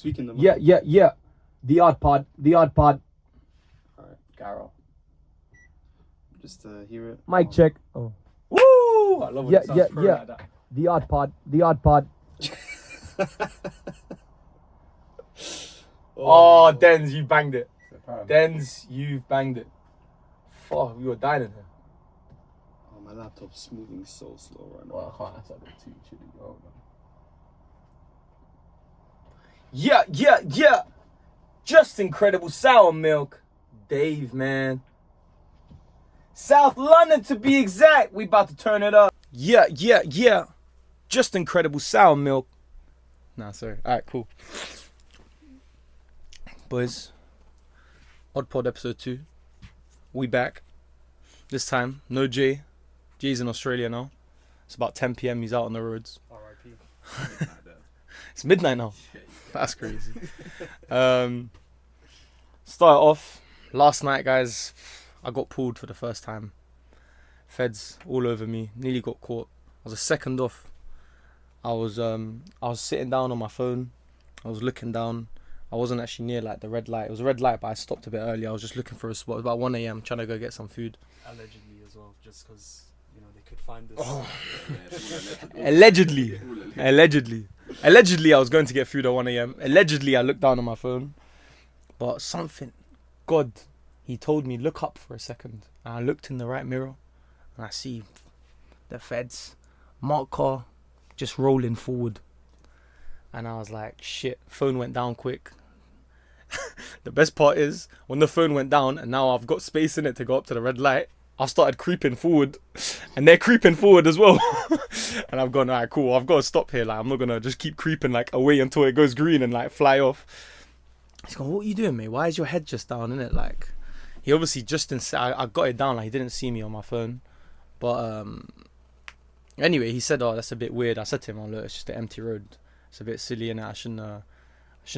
Speaking the Yeah. The OdPod. Alright, Garo. just hear it. Mic check. Oh. Woo! I love when it sounds pro like that. The OdPod. Oh, Denz, you banged it. Denz, you've banged it. Fuck, we were dying in here. Oh, my laptop's moving so slow right now. Well, I can't. That's a bit too chilly. Oh, man. Yeah. Just incredible sour milk. Dave, man. South London to be exact. We about to turn it up. Yeah. Just incredible sour milk. Nah, sorry. Alright, cool. Boys, OdPod episode 2. We back. This time, no Jay. Jay's in Australia now. It's about 10 p.m. He's out on the roads. R.I.P. It's midnight now. That's crazy. Start off. Last night, guys, I got pulled for the first time. Feds all over me. Nearly got caught. I was a second off. I was sitting down on my phone. I was looking down. I wasn't actually near like the red light. It was a red light, but I stopped a bit early. I was just looking for a spot. It was about 1 a.m. trying to go get some food. Allegedly as well, just because they could find this. Oh. Allegedly, I was going to get food at 1 a.m. Allegedly, I looked down on my phone. But something, God, he told me, look up for a second. And I looked in the right mirror and I see the feds, marked car, just rolling forward. And I was like, shit, phone went down quick. The best part is, when the phone went down and now I've got space in it to go up to the red light, I started creeping forward and they're creeping forward as well. And I've gone, alright, cool, I've got to stop here. Like, I'm not going to just keep creeping like away until it goes green and like fly off. He's going, what are you doing, mate? Why is your head just down, innit? Like, he obviously just I got it down, like he didn't see me on my phone. But anyway, he said, oh, that's a bit weird. I said to him, oh, look, it's just an empty road. It's a bit silly, innit? I shouldn't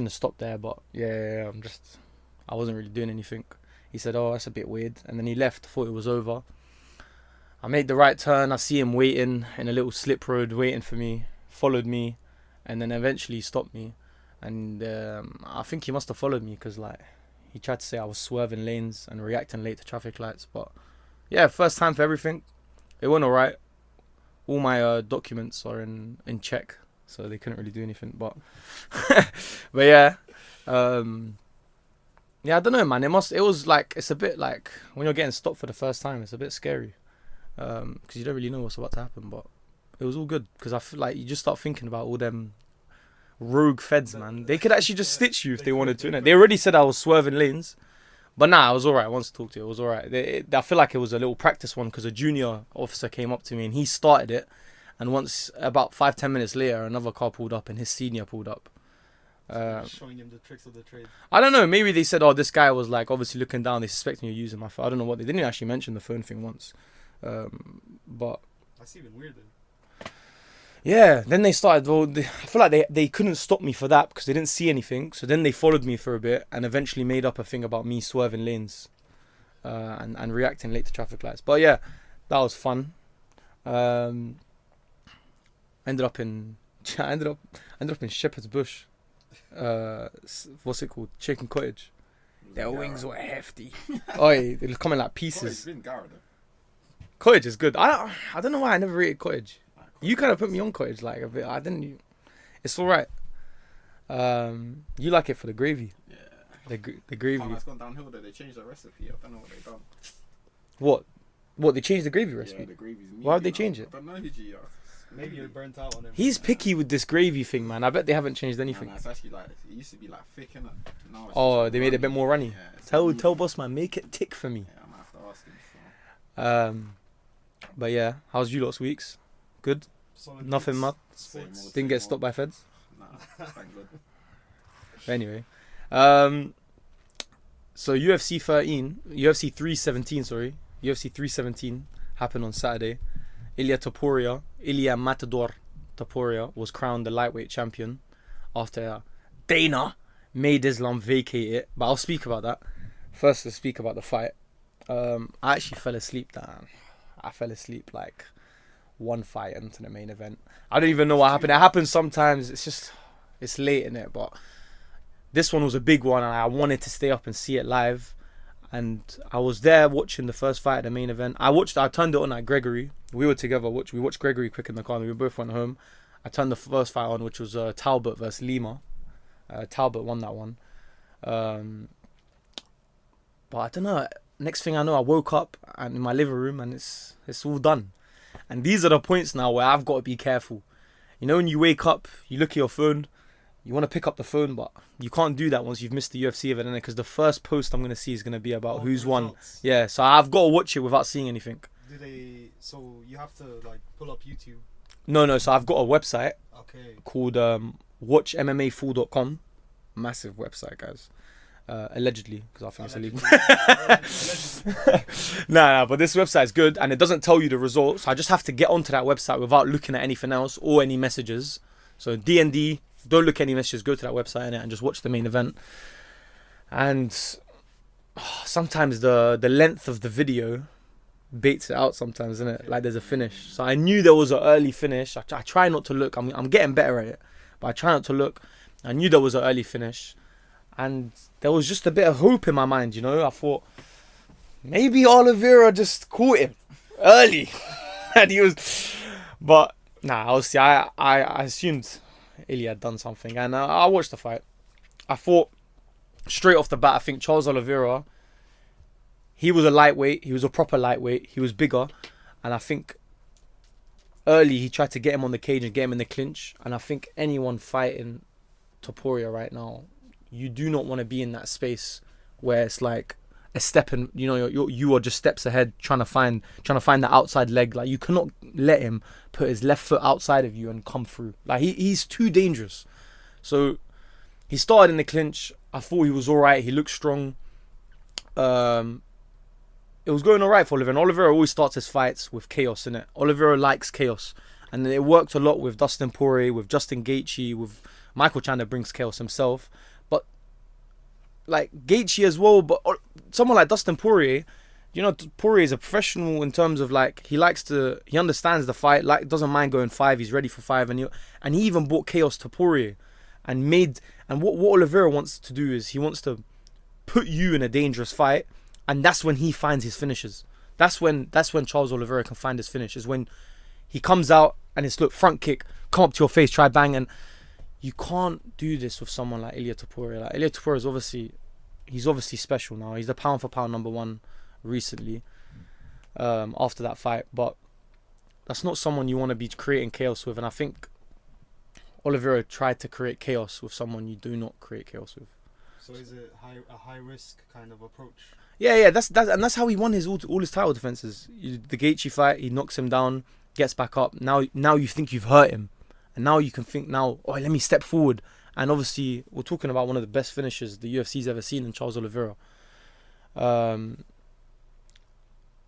have stopped there. But yeah, I wasn't really doing anything. He said, oh, that's a bit weird. And then he left. Thought it was over. I made the right turn. I see him waiting in a little slip road, waiting for me. Followed me. And then eventually stopped me. And I think he must have followed me because like he tried to say I was swerving lanes and reacting late to traffic lights. But yeah, first time for everything. It went alright. All my documents are in check. So they couldn't really do anything. But yeah. Yeah, I don't know, man. It's a bit like when you're getting stopped for the first time, it's a bit scary. Because you don't really know what's about to happen. But it was all good because I feel like you just start thinking about all them rogue feds, man. They could actually just stitch you if they wanted to, innit? They already said I was swerving lanes. But nah, I was alright. Once I talked to you, it was alright. I feel like it was a little practice one because a junior officer came up to me and he started it. And once, about 5-10 minutes later, another car pulled up and his senior pulled up. Showing him the tricks of the trade. I don't know. Maybe they said, oh, this guy was like obviously looking down. They suspect me of using my phone. I don't know what. They didn't actually mention the phone thing once. But That's even weird then. yeah, then they started. Well, I feel like they couldn't stop me for that because they didn't see anything. So then they followed me for a bit and eventually made up a thing about me swerving lanes and reacting late to traffic lights. But yeah, that was fun. Ended up in Shepherd's Bush. What's it called? Chicken Cottage. Their wings were hefty. Oi, they was coming like pieces. Cottage is good. I don't know why I never rated Cottage. You kind of put me on Cottage like a bit. I didn't. It's all right. You like it for the gravy. Yeah. The gravy. It's gone downhill though. They changed the recipe. I don't know what they've done. What? They changed the gravy recipe? Yeah, the gravy's meaty. Why would they change it? I don't know, G. Maybe you're burnt out on it. He's picky with this gravy thing, man. I bet they haven't changed anything. It's actually like it used to be like thick, innit? Now it's Oh, just they made it a bit runny. more runny. Yeah, Tell boss man, make it tick for me. Yeah, I'm gonna have to ask him. But yeah, how's you lot's weeks? Good. Solid Nothing beats, mad. sports. Didn't get stopped by feds. Nah, thank God. Anyway, so UFC 317 happened on Saturday. Ilya Matador Topuria was crowned the lightweight champion after Dana made Islam vacate it. But I'll speak about that. First, let's speak about the fight. I actually fell asleep. I fell asleep like one fight into the main event. I don't even know what happened. It happens sometimes. It's late in it, but this one was a big one, and I wanted to stay up and see it live. And I was there watching the first fight at the main event. I turned it on at Gregory. We were together. We watched Gregory quick in the car, and we both went home. I turned the first fight on, which was Talbot versus Lima. Talbot won that one. But I don't know. Next thing I know, I woke up and in my living room, and it's all done. And these are the points now where I've got to be careful. You know, when you wake up, you look at your phone, you want to pick up the phone, but you can't do that once you've missed the UFC event, innit? Because the first post I'm going to see is going to be about who's won. Yeah, so I've got to watch it without seeing anything. So you have to like pull up YouTube? No, so I've got a website called watchmmafull.com. Massive website, guys. Allegedly, because I think it's illegal. Nah, but this website is good, and it doesn't tell you the results. I just have to get onto that website without looking at anything else or any messages. So DND, don't look at any messages, go to that website and just watch the main event. And sometimes the length of the video baits it out sometimes, isn't it? Like there's a finish. So I knew there was an early finish. I try not to look. I'm getting better at it, but I try not to look. I knew there was an early finish. And there was just a bit of hope in my mind, you know. I thought maybe Oliveira just caught him early, and he was. But nah, obviously I assumed Ilya had done something, and I watched the fight. I thought straight off the bat, I think Charles Oliveira, he was a lightweight. He was a proper lightweight. He was bigger, and I think early he tried to get him on the cage and get him in the clinch. And I think anyone fighting Topuria right now, you do not want to be in that space where it's like a step in, you know, you are just steps ahead trying to find the outside leg. Like you cannot let him put his left foot outside of you and come through. Like he's too dangerous. So he started in the clinch. I thought he was all right. He looked strong. It was going all right for Oliveira. And Oliveira always starts his fights with chaos in it. Oliveira likes chaos. And it worked a lot with Dustin Poirier, with Justin Gaethje, with Michael Chandler brings chaos himself. But like Gaethje as well, but someone like Dustin Poirier, you know, Poirier is a professional in terms of like he understands the fight, like doesn't mind going 5, he's ready for 5, and he even brought chaos to Poirier and what Oliveira wants to do is he wants to put you in a dangerous fight, and that's when he finds his finishes. That's when Charles Oliveira can find his finish, is when he comes out and it's look, front kick, come up to your face, try bang, and you can't do this with someone like Ilia Topuria. Like Ilia Topuria is obviously special now. He's the pound for pound number 1 recently, after that fight. But that's not someone you want to be creating chaos with. And I think Oliveira tried to create chaos with someone you do not create chaos with. So is it a high risk kind of approach? Yeah. That's how he won all his title defenses. The Gaethje fight, he knocks him down, gets back up. Now you think you've hurt him. And now you can think let me step forward. And obviously, we're talking about one of the best finishes the UFC's ever seen in Charles Oliveira. But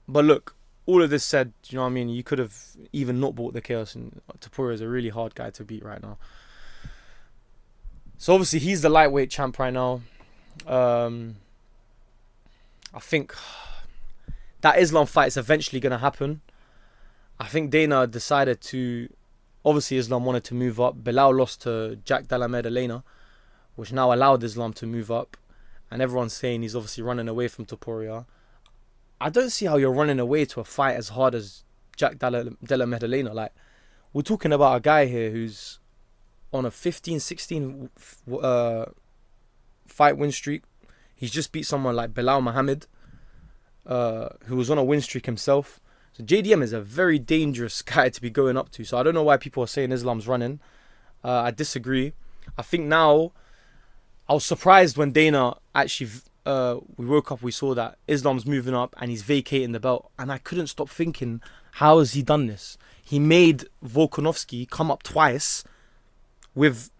look, all of this said, you know what I mean? You could have even not bought the chaos. And Topuria is a really hard guy to beat right now. So obviously, he's the lightweight champ right now. I think that Islam fight is eventually going to happen. I think Dana decided to... Obviously, Islam wanted to move up. Bilal lost to Jack Della Maddalena, which now allowed Islam to move up. And everyone's saying he's obviously running away from Topuria. I don't see how you're running away to a fight as hard as Jack Della Maddalena. Like, we're talking about a guy here who's on a 15-16 fight win streak. He's just beat someone like Bilal Muhammad, who was on a win streak himself. So JDM is a very dangerous guy to be going up to. So I don't know why people are saying Islam's running. I disagree. I think now, I was surprised when Dana actually, we woke up, we saw that Islam's moving up and he's vacating the belt. And I couldn't stop thinking, how has he done this? He made Volkanovski come up twice with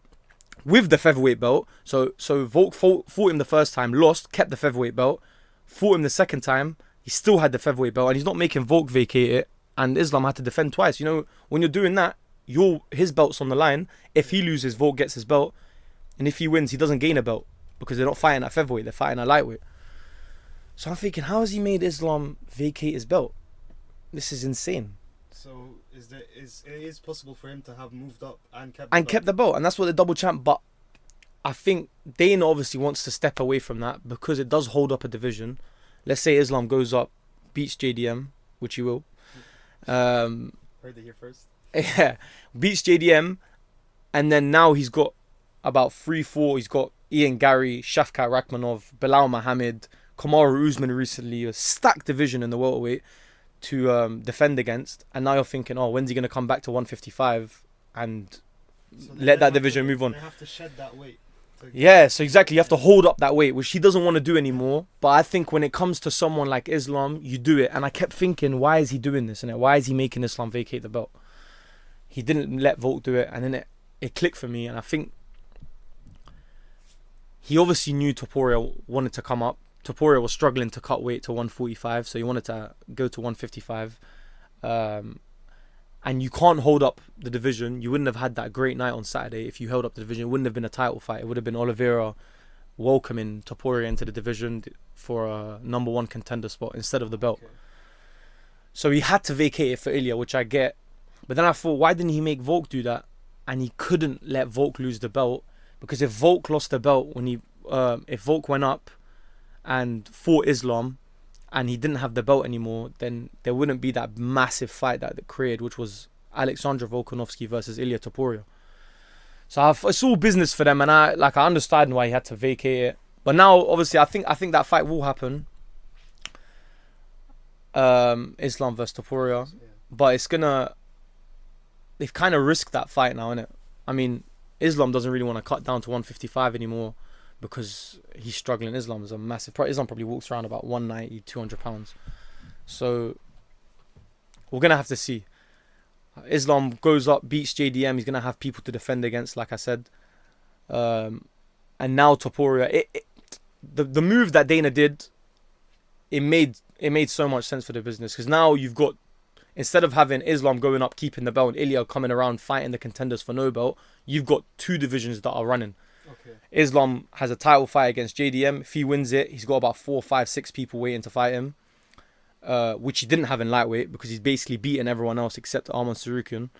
the featherweight belt. So Volk fought him the first time, lost, kept the featherweight belt. Fought him the second time, he still had the featherweight belt, and he's not making Volk vacate it, and Islam had to defend twice. You know, when you're doing that, his belt's on the line. If he loses, Volk gets his belt, and if he wins, he doesn't gain a belt, because they're not fighting at featherweight, they're fighting at lightweight. So I'm thinking, how has he made Islam vacate his belt? This is insane. So it is possible for him to have moved up and kept the belt, and that's what the double champ. But I think Dana obviously wants to step away from that because it does hold up a division. Let's say Islam goes up, beats JDM, which he will. Heard it here first. Yeah, beats JDM, and then now he's got about 3-4. He's got Ian Gary, Shafkat Rakhmonov, Bilal Muhammad, Kamaru Usman recently, a stacked division in the welterweight to defend against. And now you're thinking, oh, when's he going to come back to 155 and let that division move on? They have to shed that weight. Yeah, so exactly, you have to hold up that weight, which he doesn't want to do anymore. But I think when it comes to someone like Islam, you do it. And I kept thinking, why is he doing this? And why is he making Islam vacate the belt? He didn't let Volk do it, and then it clicked for me. And I think he obviously knew Topuria wanted to come up. Topuria was struggling to cut weight to 145, so he wanted to go to 155. And you can't hold up the division. You wouldn't have had that great night on Saturday if you held up the division. It wouldn't have been a title fight. It would have been Oliveira welcoming Topuria into the division for a number one contender spot instead of the belt. Okay. So he had to vacate it for Ilya, which I get. But then I thought, why didn't he make Volk do that? And he couldn't let Volk lose the belt, because if Volk lost the belt if Volk went up and fought Islam and he didn't have the belt anymore, then there wouldn't be that massive fight that it created, which was Alexander Volkanovski versus Ilya Topuria. So it's all business for them, and I understand why he had to vacate it. But now, obviously, I think that fight will happen. Islam versus Topuria, but they've kind of risked that fight now, innit? I mean, Islam doesn't really want to cut down to 155 anymore because he's struggling. Islam is a massive... Islam probably walks around about 190, 200 pounds. So we're going to have to see. Islam goes up, beats JDM. He's going to have people to defend against, like I said. And now Topuria... The move that Dana did, it made so much sense for the business, because now you've got... Instead of having Islam going up, keeping the belt, and Ilya coming around fighting the contenders for no belt, you've got two divisions that are running. Okay. Islam has a title fight against JDM. If he wins it, he's got about 4, 5, 6 people waiting to fight him, which he didn't have in lightweight because he's basically beaten everyone else except Arman Sarukian.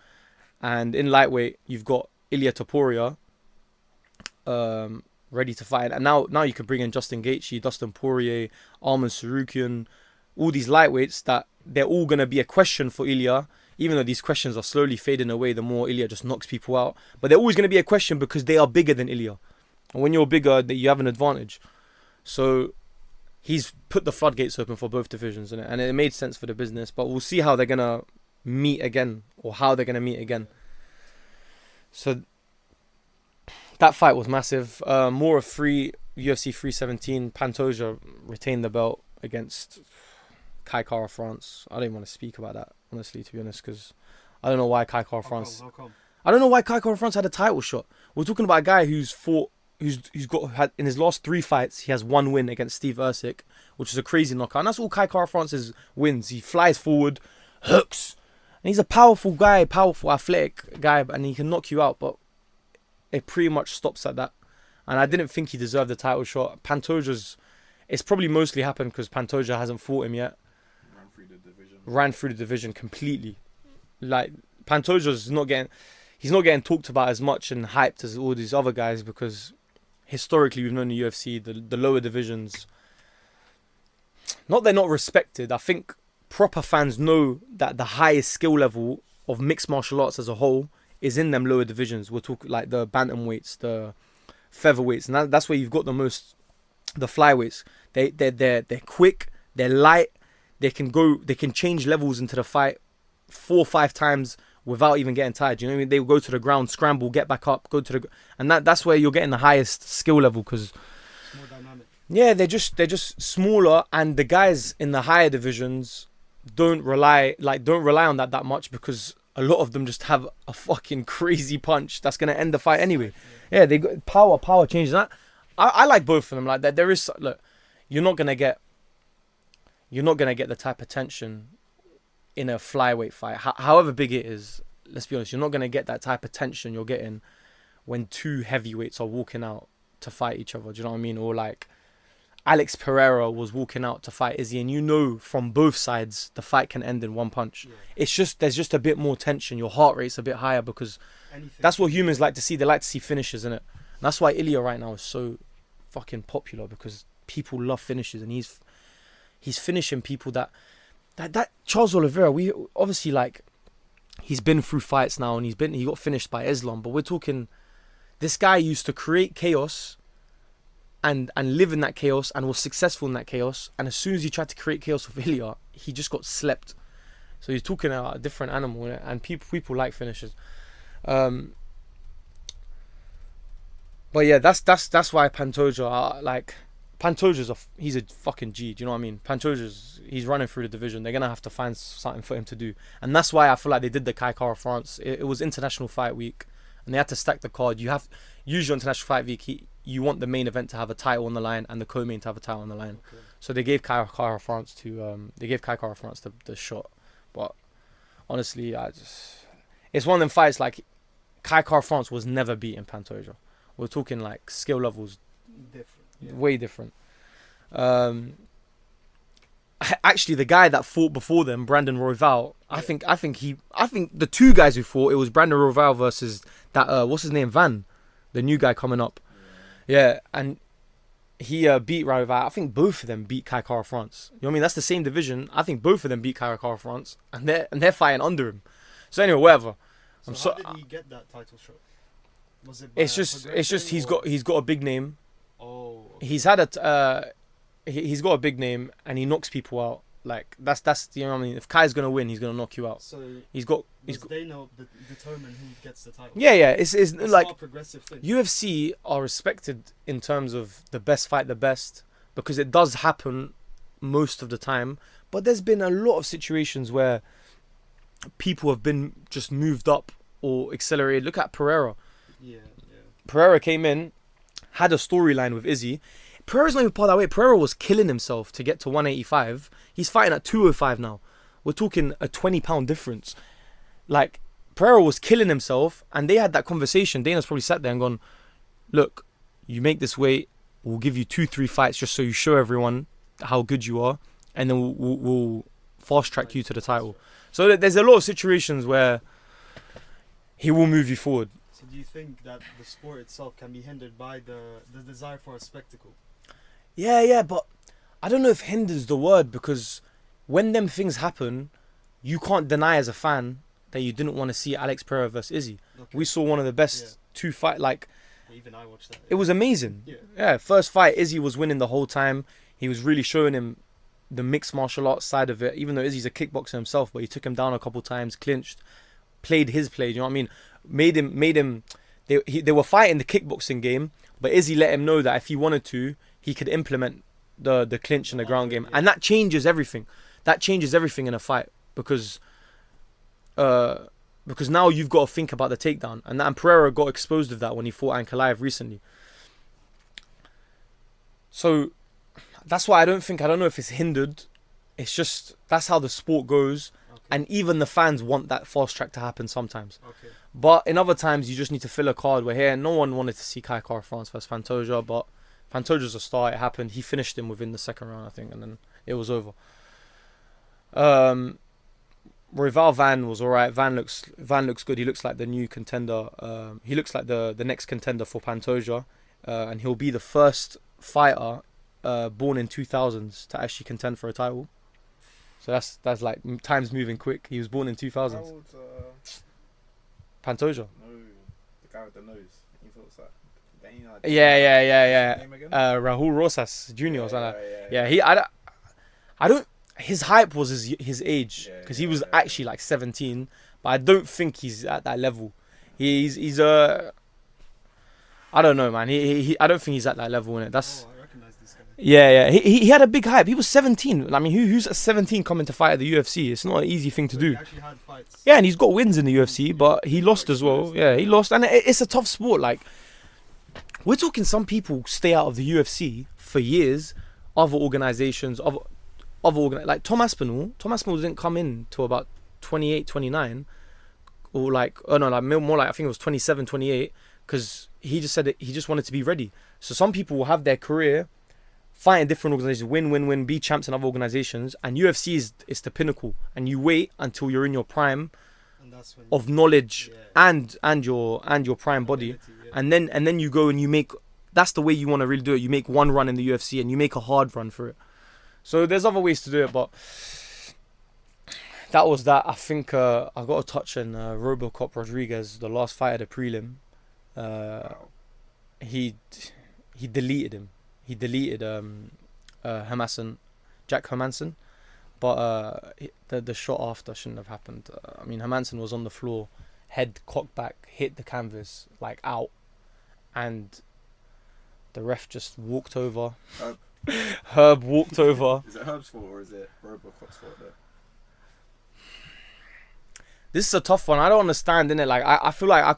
And in lightweight, you've got Ilya Topuria ready to fight. And now you can bring in Justin Gaethje, Dustin Poirier, Arman Sarukian, all these lightweights that they're all going to be a question for Ilya, even though these questions are slowly fading away the more Ilya just knocks people out. But they're always going to be a question because they are bigger than Ilya. And when you're bigger, you have an advantage. So he's put the floodgates open for both divisions, and it made sense for the business. But we'll see how they're going to meet again, or how they're going to meet again. So that fight was massive. More of UFC 317. Pantoja retained the belt against Kai Kara France. I don't even want to speak about that, honestly, to be honest, because I don't know why Kai Kara France... How come? I don't know why Kai Kara France had a title shot. We're talking about a guy who's got in his last 3 fights, he has 1 win against Steve Ercik, which is a crazy knockout. And that's all Kai Kara France's wins. He flies forward, hooks, and he's a powerful guy, powerful, athletic guy, and he can knock you out, but it pretty much stops at that. And I didn't think he deserved the title shot. Pantoja's... It's probably mostly happened because Pantoja hasn't fought him yet. Ran through the division completely. Like, Pantoja's not getting talked about as much and hyped as all these other guys, because historically we've known the UFC, the lower divisions, not they're not respected. I think proper fans know that the highest skill level of mixed martial arts as a whole is in them lower divisions. We're talking like the bantamweights, the featherweights, and that's where you've got the most, the flyweights. They're quick, they're light. They can change levels into the fight 4 or 5 times without even getting tired. You know what I mean? They will go to the ground, scramble, get back up, and that's where you're getting the highest skill level, because it's more dynamic. Yeah, they're just smaller, and the guys in the higher divisions don't rely on that much, because a lot of them just have a fucking crazy punch that's gonna end the fight anyway. Yeah, they got power changes. That I like both of them. Like that, there is you're not gonna get the type of tension in a flyweight fight, however big it is. Let's be honest, you're not going to get that type of tension you're getting when 2 heavyweights are walking out to fight each other. Do you know what I mean? Or like Alex Pereira was walking out to fight Izzy, and you know from both sides the fight can end in 1 punch. Yeah. There's just a bit more tension. Your heart rate's a bit higher, because that's what humans like to see. They like to see finishes, innit? that's why Ilya right now is so fucking popular, because people love finishes, and he's finishing people that Charles Oliveira, we obviously, like, he's been through fights now, and he got finished by Islam, but we're talking, this guy used to create chaos and live in that chaos and was successful in that chaos, and as soon as he tried to create chaos with Ilya, he just got slept. So he's talking about a different animal, and people like finishes. But yeah, that's why Pantoja, like, Pantoja's he's a fucking G. Do you know what I mean? He's running through the division. They're gonna have to find something for him to do, and that's why I feel like they did the Kai Kara France. It was International Fight Week, and they had to stack the card. You have usually on International Fight Week, you want the main event to have a title on the line and the co-main to have a title on the line. Okay. So they gave Kai Kara France the shot. But honestly, it's one of them fights, like, Kai Kara France was never beating Pantoja. We're talking like skill levels way different. Actually, the guy that fought before them, Brandon Royval, I think the two guys who fought, it was Brandon Royval versus that what's his name, Van, the new guy coming up. Yeah, and he beat Royval. I think both of them beat Kai Kara France. You know what I mean? That's the same division. I think both of them beat Kai Kara France, and they're fighting under him. So anyway, whatever. So how did he get that title shot? Was it? It's just he's got a big name. Oh. Okay. He's had he's got a big name, and he knocks people out. Like, that's you know what I mean. If Kai's gonna win, he's gonna knock you out. So he's they know determine who gets the title. Yeah. It's like not a progressive thing. UFC are respected in terms of the best fight the best, because it does happen most of the time. But there's been a lot of situations where people have been just moved up or accelerated. Look at Pereira. Yeah. Pereira came in, had a storyline with Izzy. Pereira's not even part of that way. Pereira was killing himself to get to 185. He's fighting at 205 now. We're talking a 20-pound difference. Like, Pereira was killing himself, and they had that conversation. Dana's probably sat there and gone, look, you make this weight, we'll give you 2-3 fights just so you show everyone how good you are, and then we'll fast track you to the title. So there's a lot of situations where he will move you forward. So do you think that the sport itself can be hindered by the desire for a spectacle? Yeah, but I don't know if hinders the word, because when them things happen, you can't deny as a fan that you didn't want to see Alex Pereira versus Izzy. Okay. We saw one of the best two fight, like, even I watched that. It was amazing. Yeah, first fight, Izzy was winning the whole time. He was really showing him the mixed martial arts side of it, even though Izzy's a kickboxer himself, but he took him down a couple times, clinched, played his play, you know what I mean? Made him they were fighting the kickboxing game, but Izzy let him know that if he wanted to, he could implement the clinch and the ground game. And that changes everything. That changes everything in a fight, because now you've got to think about the takedown. And Pereira got exposed of that when he fought Ankalaev recently. So that's why I don't know if it's hindered. It's just, that's how the sport goes. Okay. And even the fans want that fast track to happen sometimes. Okay. But in other times, you just need to fill a card. We're here. No one wanted to see Kai Kara France versus Pantoja, but Pantoja's a star. It happened. He finished him within the second round, I think, and then it was over. Royval Van was alright. Van looks good. He looks like the new contender. He looks like the next contender for Pantoja, and he'll be the first fighter born in 2000s to actually contend for a title. So that's like time's moving quick. He was born in 2000s. How old, Pantoja. No, the guy with the nose. He looks like. Yeah. Rahul Rosas Jr. or something. Yeah. I don't. His hype was his age, because he was actually like 17, but I don't think he's at that level. He's I don't know, man. I don't think he's at that level in it. That's. I recognize this guy. Yeah. He had a big hype. He was 17. I mean, who's at 17 coming to fight at the UFC? It's not an easy thing to do. He actually had fights. Yeah, and he's got wins in the UFC, but he lost as well. Yeah, he lost, and it's a tough sport. Like, we're talking, some people stay out of the UFC for years. Other organizations, like Tom Aspinall didn't come in till about 28, 29, or like, more like, I think it was 27, 28, because he just said that he just wanted to be ready. So some people will have their career, fight in different organizations, win, be champs in other organizations, and UFC is the pinnacle, and you wait until you're in your prime, that's when of knowledge yeah. and your prime body, Ability, yeah. and then you go and you make. That's the way you want to really do it. You make one run in the UFC and you make a hard run for it. So there's other ways to do it, but that was that. I think I got a touch on RoboCop Rodriguez, the last fight at the prelim. Wow. He deleted him. He deleted Hermansson, Jack Hermansson, but the shot after shouldn't have happened. I mean, Hermansson was on the floor, head cocked back, hit the canvas like out, and the ref just walked over. Herb walked over. Is it Herb's fault or is it Robocop's fault there? This is a tough one. I don't understand, innit? Like I feel like I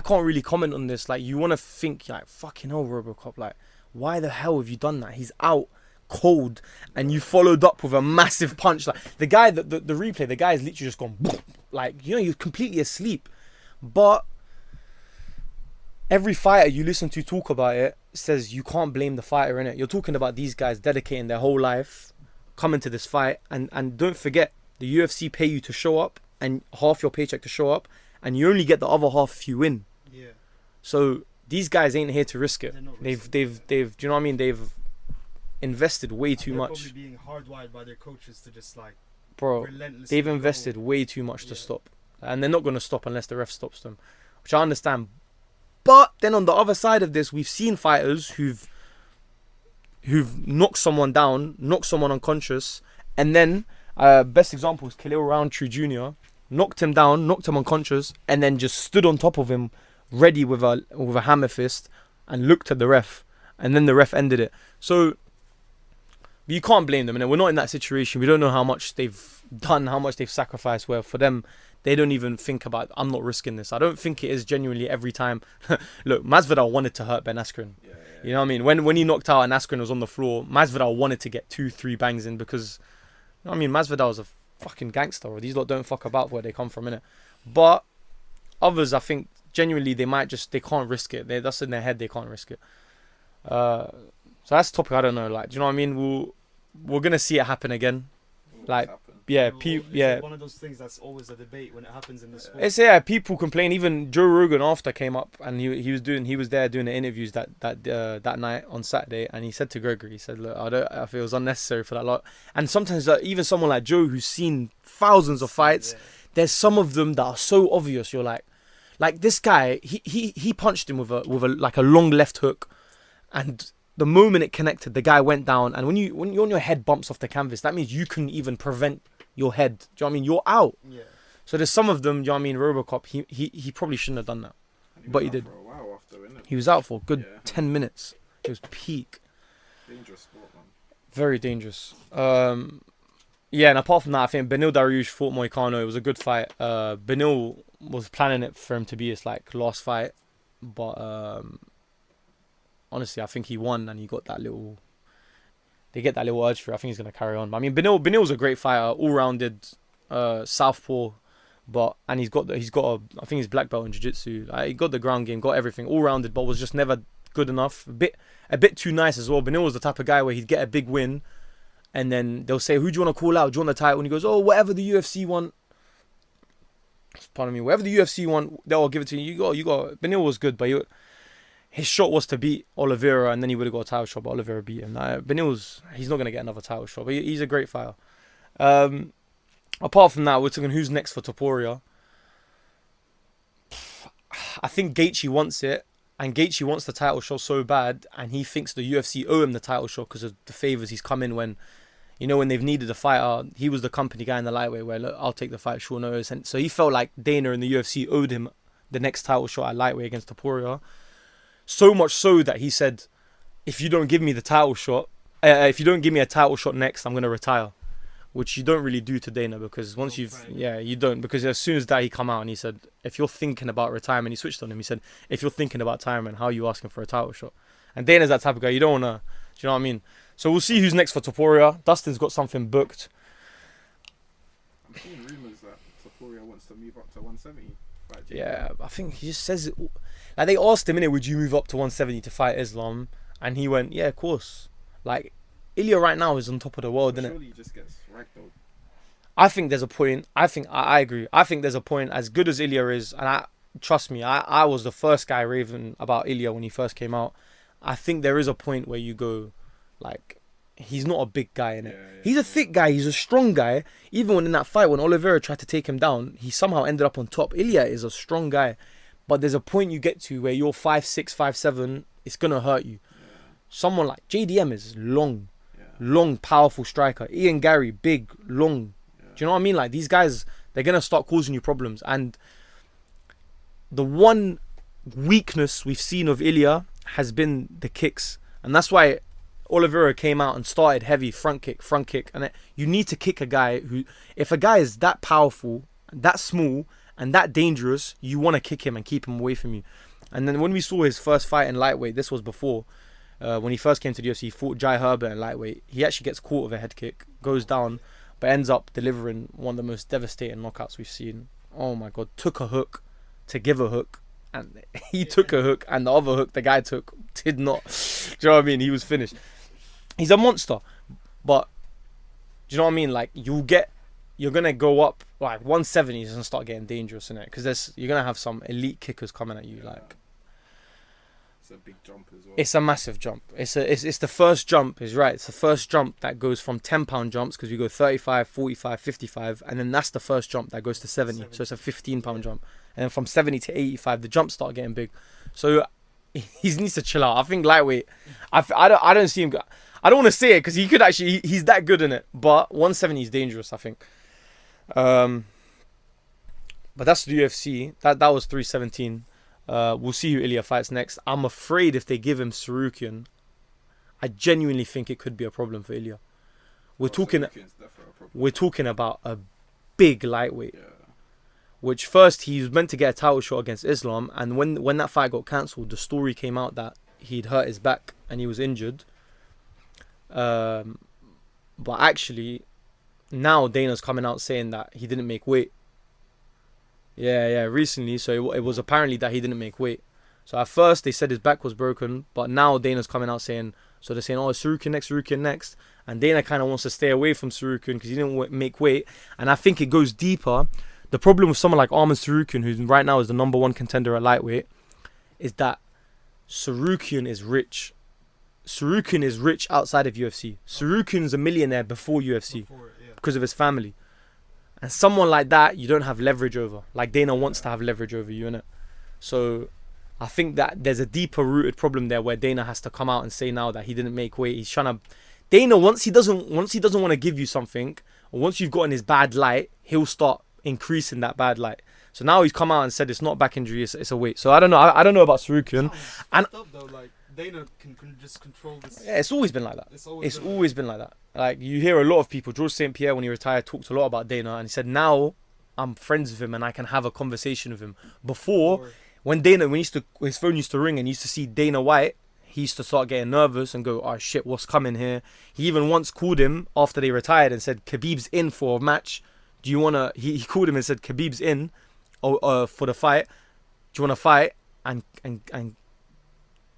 can't really comment on this. Like you want to think like fucking hell, Robocop. Like why the hell have you done that? He's out cold, and you followed up with a massive punch. Like the guy, the replay, the guy is literally just gone like you're completely asleep. But every fighter you listen to talk about it says you can't blame the fighter in it. You're talking about these guys dedicating their whole life coming to this fight, and don't forget the UFC pay you to show up and half your paycheck to show up, and you only get the other half if you win. Yeah. So these guys ain't here to risk it. They've Do you know what I mean? They've invested way too they're much, probably being hardwired by their coaches to just like bro. relentlessly They've go. invested way too much to Yeah. stop, and they're not going to stop unless the ref stops them, which I understand. But then on the other side of this, we've seen fighters who've knocked someone down, knocked someone unconscious, and then best example is Khalil Roundtree Jr. knocked him down, knocked him unconscious, and then just stood on top of him, ready with a hammer fist, and looked at the ref, and then the ref ended it. So you can't blame them, and we're not in that situation. We don't know how much they've done, how much they've sacrificed. Where for them, they don't even think about, I'm not risking this. I don't think it is genuinely every time. Look, Masvidal wanted to hurt Ben Askren. Yeah. You know what I mean? When he knocked out and Askren was on the floor, Masvidal wanted to get 2-3 bangs in because, you know what I mean, Masvidal's a fucking gangster. These lot don't fuck about where they come from, innit? But others, I think, genuinely, they can't risk it. That's in their head, they can't risk it. So that's a topic I don't know. Like, do you know what I mean? We're gonna see it happen again. Like, yeah, It's one of those things that's always a debate when it happens in the sport. It's people complain. Even Joe Rogan after came up and he was there doing the interviews that night on Saturday, and he said to Gregory, he said, look, I feel it was unnecessary for that lot. And sometimes even someone like Joe who's seen thousands of fights, there's some of them that are so obvious. You're like this guy, he punched him with a like a long left hook, and the moment it connected, the guy went down. And when your head bumps off the canvas, that means you couldn't even prevent your head. Do you know what I mean? You're out. Yeah. So there's some of them, do you know what I mean? RoboCop, he probably shouldn't have done that. But he did. For a while after, innit? He was out for a good Yeah. 10 minutes. It was peak. Dangerous sport, man. Very dangerous. Yeah, and apart from that, I think Benil Dariush fought Moicano. It was a good fight. Benil was planning it for him to be his last fight. But honestly, I think he won and he got that little... They get that little urge for it. I think he's going to carry on. But I mean, Benil's a great fighter, all-rounded, southpaw, and he's got I think he's black belt in jiu-jitsu. He got the ground game, got everything, all-rounded, but was just never good enough. A bit too nice as well. Benil was the type of guy where he'd get a big win, and then they'll say, "Who do you want to call out? Do you want the title?" And he goes, "Oh, whatever the UFC want." Pardon me, whatever the UFC want, they'll give it to you. You got. Benil was good, but his shot was to beat Oliveira, and then he would have got a title shot, but Oliveira beat him. He's not going to get another title shot, but he's a great fighter. Apart from that, we're talking who's next for Topuria. I think Gaethje wants it, and Gaethje wants the title shot so bad, and he thinks the UFC owe him the title shot because of the favours he's come in when they've needed a fighter. He was the company guy in the lightweight where, look, I'll take the fight, short notice. And so he felt like Dana in the UFC owed him the next title shot at lightweight against Topuria. So much so that he said, if you don't give me the title shot, if you don't give me a title shot next, I'm going to retire. Which you don't really do to Dana because once you don't. Because as soon as that, he come out and he said, if you're thinking about retirement, he switched on him. He said, if you're thinking about retirement, how are you asking for a title shot? And Dana's that type of guy. You don't want to, do you know what I mean? So we'll see who's next for Topuria. Dustin's got something booked. I'm seeing rumours that Topuria wants to move up to 170. Yeah, I think he just says it. Like they asked him, would you move up to 170 to fight Islam? And he went, yeah, of course. Like, Ilya right now is on top of the world, isn't it? Surely he just gets ragdolled. I think there's a point. I agree. I think there's a point. As good as Ilya is, and trust me, I was the first guy raving about Ilya when he first came out. I think there is a point where you go, like, he's not a big guy in it. He's a thick guy. He's a strong guy. Even when in that fight, when Oliveira tried to take him down, he somehow ended up on top. Ilya is a strong guy, but there's a point you get to where you're 5'6", 5'7", it's gonna hurt you. Someone like JDM is long, powerful striker. Ian Gary, big, long. Do you know what I mean? Like, these guys, they're going to start causing you problems. And the one weakness we've seen of Ilya has been the kicks. And that's why Oliveira came out and started heavy front kick. And you need to kick a guy who, if a guy is that powerful, that small, and that dangerous, you want to kick him and keep him away from you. And then when we saw his first fight in lightweight, this was before, when he first came to the UFC, he fought Jai Herbert in lightweight. He actually gets caught with a head kick, goes down, but ends up delivering one of the most devastating knockouts we've seen. Oh my God, took a hook to give a hook, and he took a hook, and the other hook the guy took did not. Do you know what I mean? He was finished. He's a monster, but do you know what I mean? Like, you're gonna go up like 170s and start getting dangerous in it, because you're gonna have some elite kickers coming at you. Like, it's a big jump as well. It's a massive jump. It's the first jump, is right. It's the first jump that goes from 10-pound jumps, because we go 35, 45, 55, and then that's the first jump that goes to 70. So it's a 15-pound jump. And then from 70 to 85, the jumps start getting big. So he needs to chill out. I think lightweight, I don't see him. I don't want to say it because he could actually, he's that good in it. But 170 is dangerous, I think. But that's the UFC. That was 317. We'll see who Ilya fights next. I'm afraid if they give him Sarukian, I genuinely think it could be a problem for Ilya. We're talking about a big lightweight. Which first he was meant to get a title shot against Islam, and when that fight got cancelled, the story came out that he'd hurt his back and he was injured. But actually, now Dana's coming out saying that he didn't make weight. Recently. So it was apparently that he didn't make weight. So at first they said his back was broken, but now Dana's coming out saying, so they're saying, oh, Sarukian next. And Dana kind of wants to stay away from Sarukian because he didn't make weight. And I think it goes deeper. The problem with someone like Arman Sarukian, who right now is the number one contender at lightweight, is that Sarukian is rich. Sarukian is rich outside of UFC. Sarukian's a millionaire before UFC because of his family. And someone like that, you don't have leverage over. Like Dana wants to have leverage over you, innit? So I think that there's a deeper rooted problem there where Dana has to come out and say now that he didn't make weight. He's trying to... Dana, once he doesn't want to give you something, or once you've gotten his bad light, he'll start increasing that bad light. So now he's come out and said it's not back injury, it's a weight. So I don't know. I don't know about Sarukian. And up though, like Dana can just control this. Yeah, it's always been like that. It's always been like that. Like, you hear a lot of people. George St. Pierre, when he retired, talked a lot about Dana, and he said now I'm friends with him and I can have a conversation with him. Before, when his phone used to ring and he used to see Dana White, he used to start getting nervous and go, oh shit, what's coming here? He even once called him after they retired and said, Khabib's in for a match. Do you want to... He called him and said, Khabib's in for the fight. Do you want to fight? And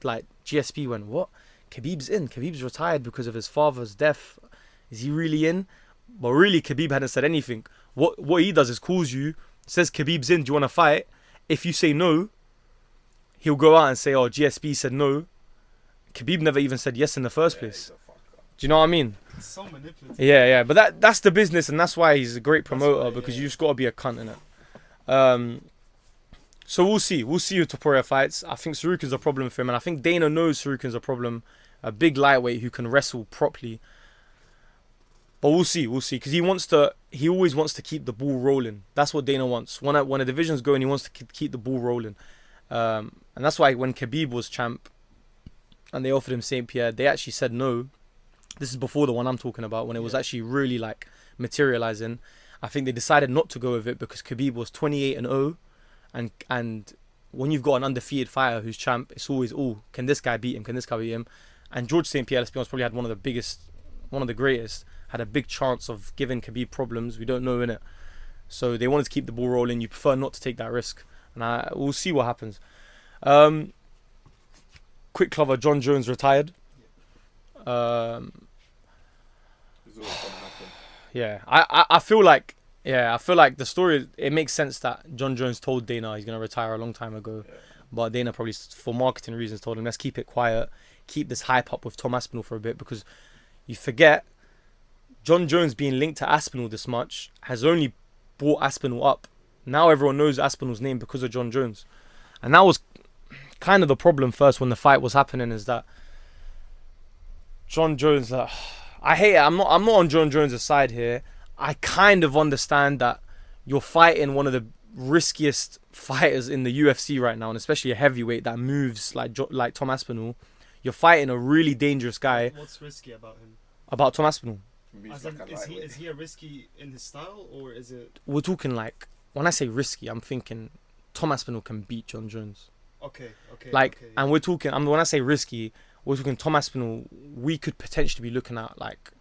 like, GSP went, what? Khabib's in. Khabib's retired because of his father's death. Is he really in? But really, Khabib hadn't said anything. What he does is calls you, says Khabib's in, do you want to fight? If you say no, he'll go out and say, oh, GSP said no. Khabib never even said yes in the first place. Do you know what I mean? It's so manipulative. Yeah. But that's the business, and that's why he's a great promoter, because you just got to be a cunt in it. So we'll see. We'll see who Topuria fights. I think Sarukian's a problem for him, and I think Dana knows Sarukian's a problem. A big lightweight who can wrestle properly. But we'll see, because he always wants to keep the ball rolling. That's what Dana wants. When a division's going, he wants to keep the ball rolling. And that's why when Khabib was champ and they offered him St. Pierre, they actually said no. This is before the one I'm talking about, when it was actually really like materializing. I think they decided not to go with it because Khabib was 28-0, and when you've got an undefeated fighter who's champ, it's always, oh, can this guy beat him? Can this guy beat him? And George St. Pierre, let's be honest, probably had one of the greatest, had a big chance of giving Khabib problems. We don't know, innit? So they wanted to keep the ball rolling. You prefer not to take that risk, and we'll see what happens. Quick cover: John Jones retired. It's always gonna happen. Yeah, I feel like the story, it makes sense that John Jones told Dana he's gonna retire a long time ago, but Dana probably for marketing reasons told him let's keep it quiet, keep this hype up with Tom Aspinall for a bit, because you forget John Jones being linked to Aspinall this much has only brought Aspinall up. Now everyone knows Aspinall's name because of John Jones, and that was kind of the problem first when the fight was happening, is that John Jones, I hate it. I'm not on John Jones' side here. I kind of understand that you're fighting one of the riskiest fighters in the UFC right now, and especially a heavyweight that moves like Tom Aspinall. You're fighting a really dangerous guy. What's risky about him? About Tom Aspinall. As in, is he a risky in his style, or is it? We're talking like, when I say risky, I'm thinking Tom Aspinall can beat John Jones. Okay. And we're talking. When I say risky, we're talking Tom Aspinall. We could potentially be looking at like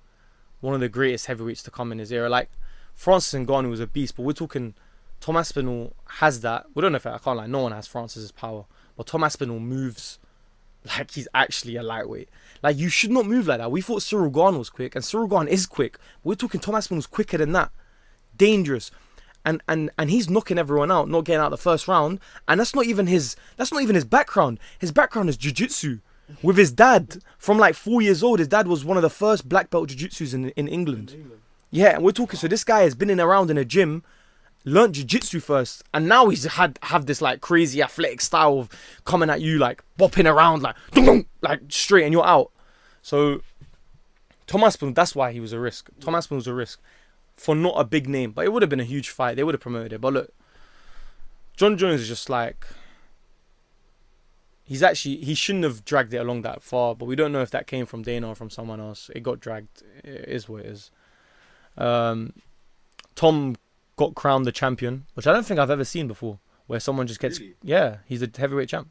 one of the greatest heavyweights to come in his era. Like Francis Ngannou was a beast, but we're talking Tom Aspinall has that. We don't know if I can't lie. No one has Francis's power, but Tom Aspinall moves like he's actually a lightweight. Like, you should not move like that. We thought Cyril Gane was quick, and Cyril Gane is quick. We're talking Tom Aspinall's quicker than that. Dangerous. And he's knocking everyone out, not getting out the first round. And that's not even his background. His background is jiu-jitsu. With his dad, from like 4 years old, his dad was one of the first black belt jiu-jitsus in England. Yeah, and we're talking, so this guy has been around in a gym, learnt jiu-jitsu first, and now he's have this like crazy athletic style of coming at you, like bopping around like straight, and you're out. So Tom Aspinall, that's why he was a risk. Tom Aspinall was a risk for not a big name, but it would have been a huge fight. They would have promoted it. But look, John Jones is just like, he shouldn't have dragged it along that far, but we don't know if that came from Dana or from someone else. It got dragged. It is what it is. Tom got crowned the champion, which I don't think I've ever seen before, where someone just gets... Really? Yeah, he's a heavyweight champ.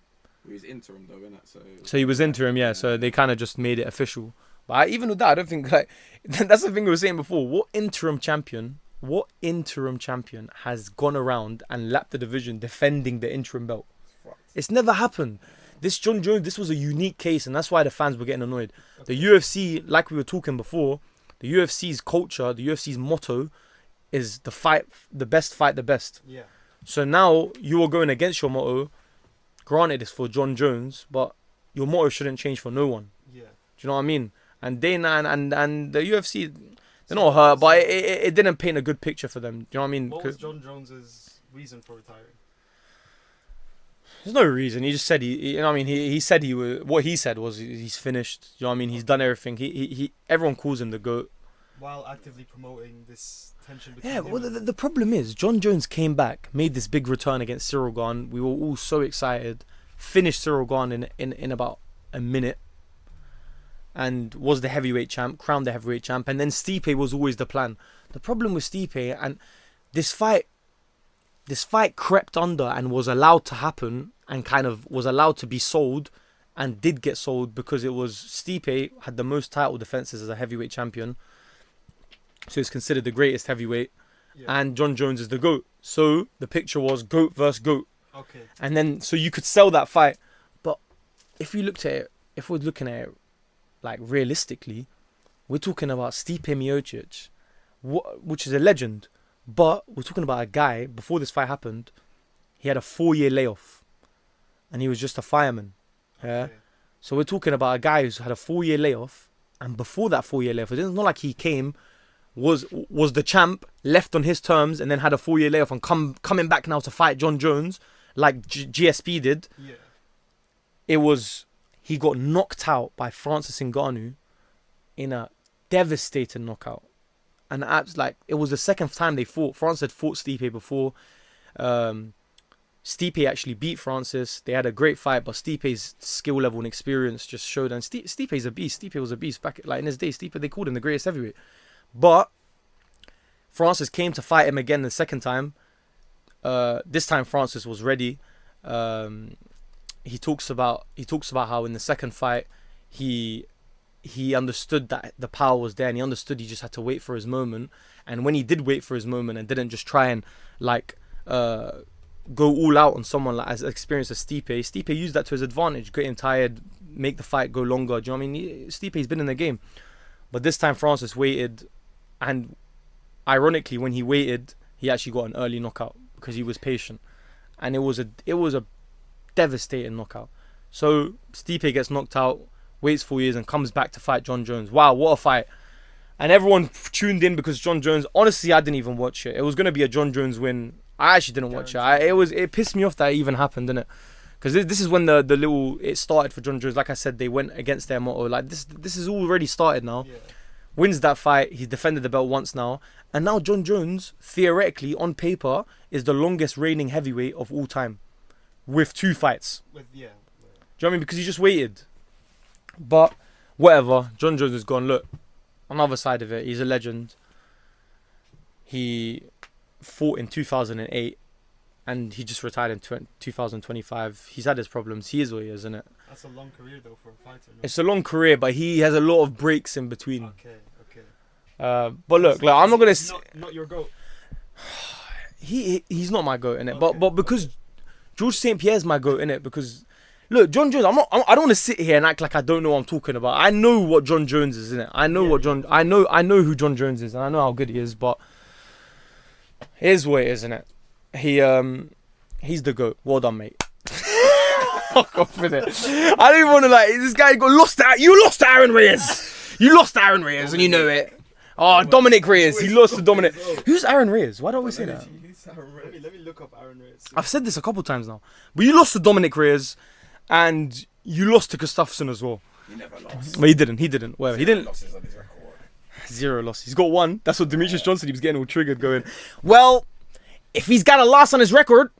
He was interim though, innit? So he was interim, yeah, so they kind of just made it official. But even with that, I don't think... like that's the thing we were saying before. What interim champion has gone around and lapped the division defending the interim belt? It's never happened. This John Jones, this was a unique case, and that's why the fans were getting annoyed. The UFC, like we were talking before, the UFC's culture, the UFC's motto is the best fight the best. Yeah. So now you are going against your motto. Granted, it's for John Jones, but your motto shouldn't change for no one. Yeah. Do you know what I mean? And Dana and the UFC, they're not hurt, but it didn't paint a good picture for them. Do you know what I mean? What was John Jones's reason for retiring? There's no reason. He just said he said he was. What he said was he's finished. You know what I mean? He's done everything. He everyone calls him the GOAT. While actively promoting this tension between Yeah, well, the problem is John Jones came back, made this big return against Cyril Gane. We were all so excited. Finished Cyril Gane in about a minute, and was the heavyweight champ, crowned the heavyweight champ. And then Stipe was always the plan. The problem with Stipe, and this fight crept under and was allowed to happen, and kind of was allowed to be sold, and did get sold because it was Stipe had the most title defenses as a heavyweight champion. So he's considered the greatest heavyweight, and John Jones is the GOAT. So the picture was GOAT versus GOAT. Okay. And then, so you could sell that fight. But if we're looking at it like realistically, we're talking about Stipe Miocic, which is a legend. But we're talking about a guy, before this fight happened, he had a 4-year layoff. And he was just a fireman. Yeah. Okay. So we're talking about a guy who's had a 4-year layoff. And before that 4-year layoff, it's not like he came, was the champ, left on his terms, and then had a 4-year layoff and coming back now to fight John Jones like GSP did. Yeah. It was, he got knocked out by Francis Ngannou in a devastating knockout. And it was the second time they fought. Francis had fought Stipe before. Stipe actually beat Francis. They had a great fight, but Stipe's skill level and experience just showed. And Stipe's a beast. Stipe was a beast back in his day. Stipe, they called him the greatest heavyweight. But Francis came to fight him again the second time. This time Francis was ready. He talks about how in the second fight he understood that the power was there, and he understood he just had to wait for his moment. And when he did wait for his moment and didn't just try and go all out on someone like as experienced as Stipe used that to his advantage, getting tired, make the fight go longer. Do you know what I mean? Stipe's been in the game. But this time Francis waited, and ironically, when he waited, he actually got an early knockout because he was patient, and it was a devastating knockout. So Stipe gets knocked out, waits 4 years, and comes back to fight John Jones. Wow, what a fight! And everyone tuned in because John Jones. Honestly, I didn't even watch it. It was gonna be a John Jones win. I actually didn't watch it. It pissed me off that it even happened, didn't it? Because this is when the little it started for John Jones. Like I said, they went against their motto. Like this is already started now. Yeah. Wins that fight. He's defended the belt once now, and now John Jones, theoretically on paper, is the longest reigning heavyweight of all time, with 2 fights. Do you know what I mean? Because he just waited. But whatever, John Jones has gone. Look, on the other side of it, he's a legend. He fought in 2008. And he just retired in 2025. He's had his problems. He is what he is, isn't it? That's a long career, though, for a fighter. No? It's a long career, but he has a lot of breaks in between. Okay. But look, like, I'm not gonna. Not your GOAT. He's not my GOAT, innit? Okay. But because George St. Pierre's my GOAT, innit? Because look, John Jones. I don't want to sit here and act like I don't know what I'm talking about. I know what John Jones is, innit? I know I know who John Jones is, and I know how good he is. But here's what it is, innit? He's the GOAT. Well done, mate. Fuck off with it. I don't even want to this guy got lost out. You lost to Aaron Reyes. You lost to Aaron Reyes, and you know it. Oh, Dominic Reyes. He lost to Dominic. Who's Aaron Reyes? Why don't we say that? Let me look up Aaron Reyes. I've said this a couple times now, but you lost to Dominic Reyes, and you lost to Gustafsson as well. He never lost. But he didn't. Well, he didn't. Losses on his record. 0 losses. He's got 1. That's what Demetrius Johnson. He was getting all triggered, going, well, if he's got a loss on his record,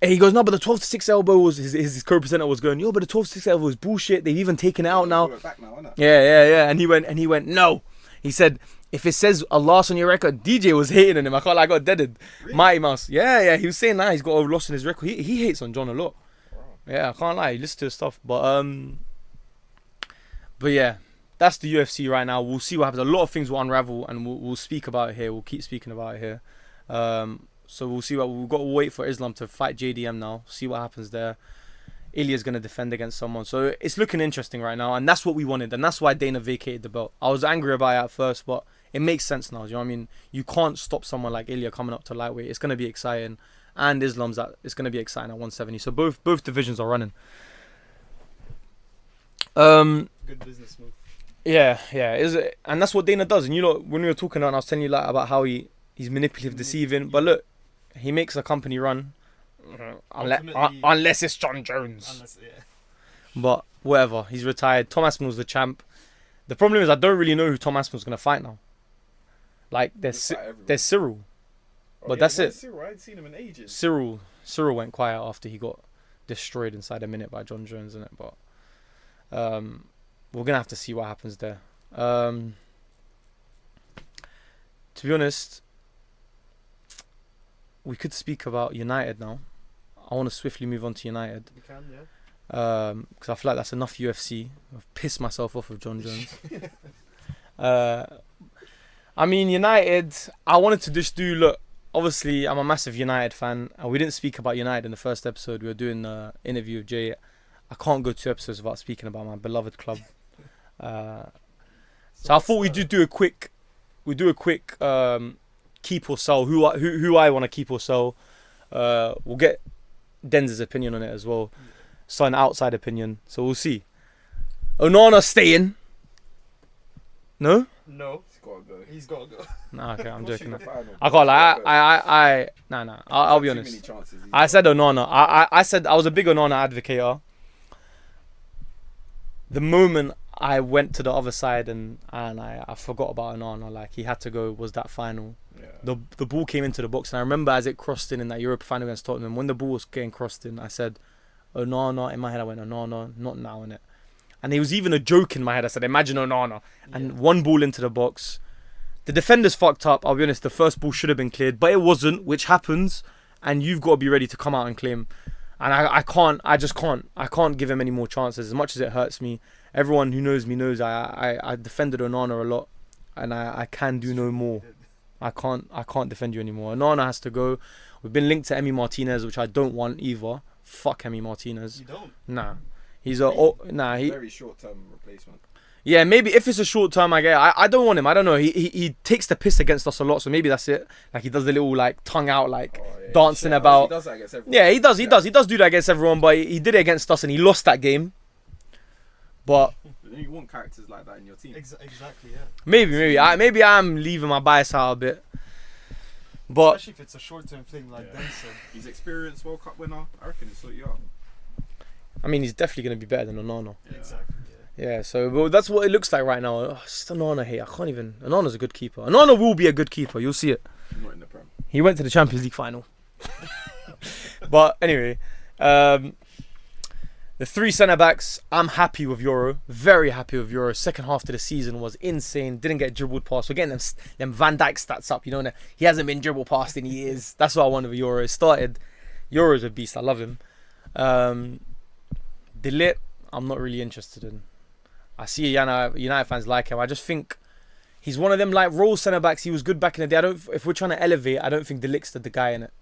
and he goes, no, but the 12-6 elbow was his co-presenter was going, yo, but the 12-6 elbow is bullshit. They've even taken it out now. Back now, isn't it? Yeah. And he went, no. He said, if it says a loss on your record, DJ was hating on him. I got deaded. Really? Mighty Mouse. Yeah. He was saying that he's got a loss on his record. He hates on John a lot. Wow. Yeah, I can't lie. He listens to his stuff. But yeah, that's the UFC right now. We'll see what happens. A lot of things will unravel, and we'll speak about it here. We'll keep speaking about it here. So we'll see we've got to wait for Islam to fight JDM now. See what happens there. Ilya's going to defend against someone. So it's looking interesting right now, and that's what we wanted, and that's why Dana vacated the belt. I was angry about it at first, but it makes sense now. Do you know what I mean? You can't stop someone like Ilya coming up to lightweight. It's going to be exciting, and it's going to be exciting at 170. So both divisions are running. Good business move. Yeah. And that's what Dana does. And you know, when we were talking about, I was telling you about how he's manipulative, deceiving. But look, he makes a company run, unless it's John Jones. But whatever, he's retired. Tom Aspinall's the champ. The problem is I don't really know who Tom Aspinall's gonna fight now. Like there's Cyril, but that's it. Cyril, I hadn't seen him in ages. Cyril went quiet after he got destroyed inside a minute by John Jones, innit? But we're gonna have to see what happens there. To be honest, we could speak about United now. I want to swiftly move on to United. You can, yeah. Because I feel like that's enough UFC. I've pissed myself off with John Jones. I mean, United, I wanted to just look, obviously, I'm a massive United fan, and we didn't speak about United in the first episode. We were doing the interview with Jay. I can't go 2 episodes without speaking about my beloved club. So I thought we'd do a quick keep or sell. Who I want to keep or sell. We'll get Denz's opinion on it as well. So an outside opinion. So we'll see. Onana staying. No? No. He's got to go. Nah, okay, I'm joking. I can't lie. I'll be honest. I said Onana. I said I was a big Onana advocate. The moment I went to the other side and I forgot about Onana, like he had to go, was that final. Yeah. The ball came into the box, and I remember as it crossed in that Europa final against Tottenham, when the ball was getting crossed in, I said Onana. In my head I went Onana, not now, innit? And it was even a joke in my head. I said, imagine Onana. And one ball into the box. The defenders fucked up. I'll be honest, the first ball should have been cleared, but it wasn't, which happens, and you've got to be ready to come out and claim. And I can't give him any more chances, as much as it hurts me. Everyone who knows me knows I defended Onana a lot, and I can do no more. I can't defend you anymore. Onana has to go. We've been linked to Emi Martinez, which I don't want either. Fuck Emi Martinez. You don't? Nah. He's very short-term replacement. Yeah, maybe if it's a short term, I get. I don't want him. I don't know. He takes the piss against us a lot, so maybe that's it. Like he does the little like tongue out, like dancing about. He does that against everyone. Yeah, he does. He does do that against everyone, but he did it against us and he lost that game. But You want characters like that in your team. Exactly, yeah. maybe I'm leaving my bias out a bit. But Especially if it's a short-term thing like Yeah. Denson. He's experienced World Cup winner. I reckon he'll sort you out. I mean, he's definitely going to be better than Onana. Yeah. Exactly, yeah. Yeah, so well, that's what it looks like right now. Oh, it's just Onana here. I can't even. Onana's a good keeper. Onana will be a good keeper. You'll see it. Not in the Prem. He went to the Champions League final. But anyway, the three centre backs. I'm happy with Euro. Very happy with Euro. Second half to the season was insane. Didn't get dribbled past. We're getting them Van Dijk stats up. You know, he hasn't been dribbled past in years. That's what I wanted with Euro. It started. Euro's a beast. I love him. De Ligt, I'm not really interested in. I see United fans like him. I just think he's one of them like role centre backs. He was good back in the day. If we're trying to elevate, I don't think De Ligt's the guy in it.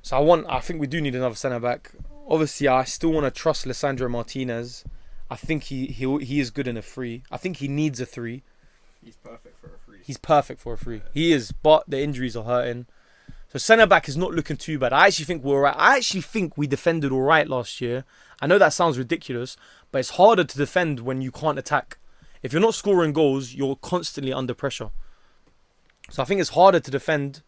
So I think we do need another centre back. Obviously, I still want to trust Lisandro Martinez. I think he is good in a free. I think he needs a 3. He's perfect for a free. He's perfect for a free. He is, but the injuries are hurting. So centre back is not looking too bad. I actually think we're alright. I actually think we defended alright last year. I know that sounds ridiculous, but it's harder to defend when you can't attack. If you're not scoring goals, you're constantly under pressure. So I think it's harder to defend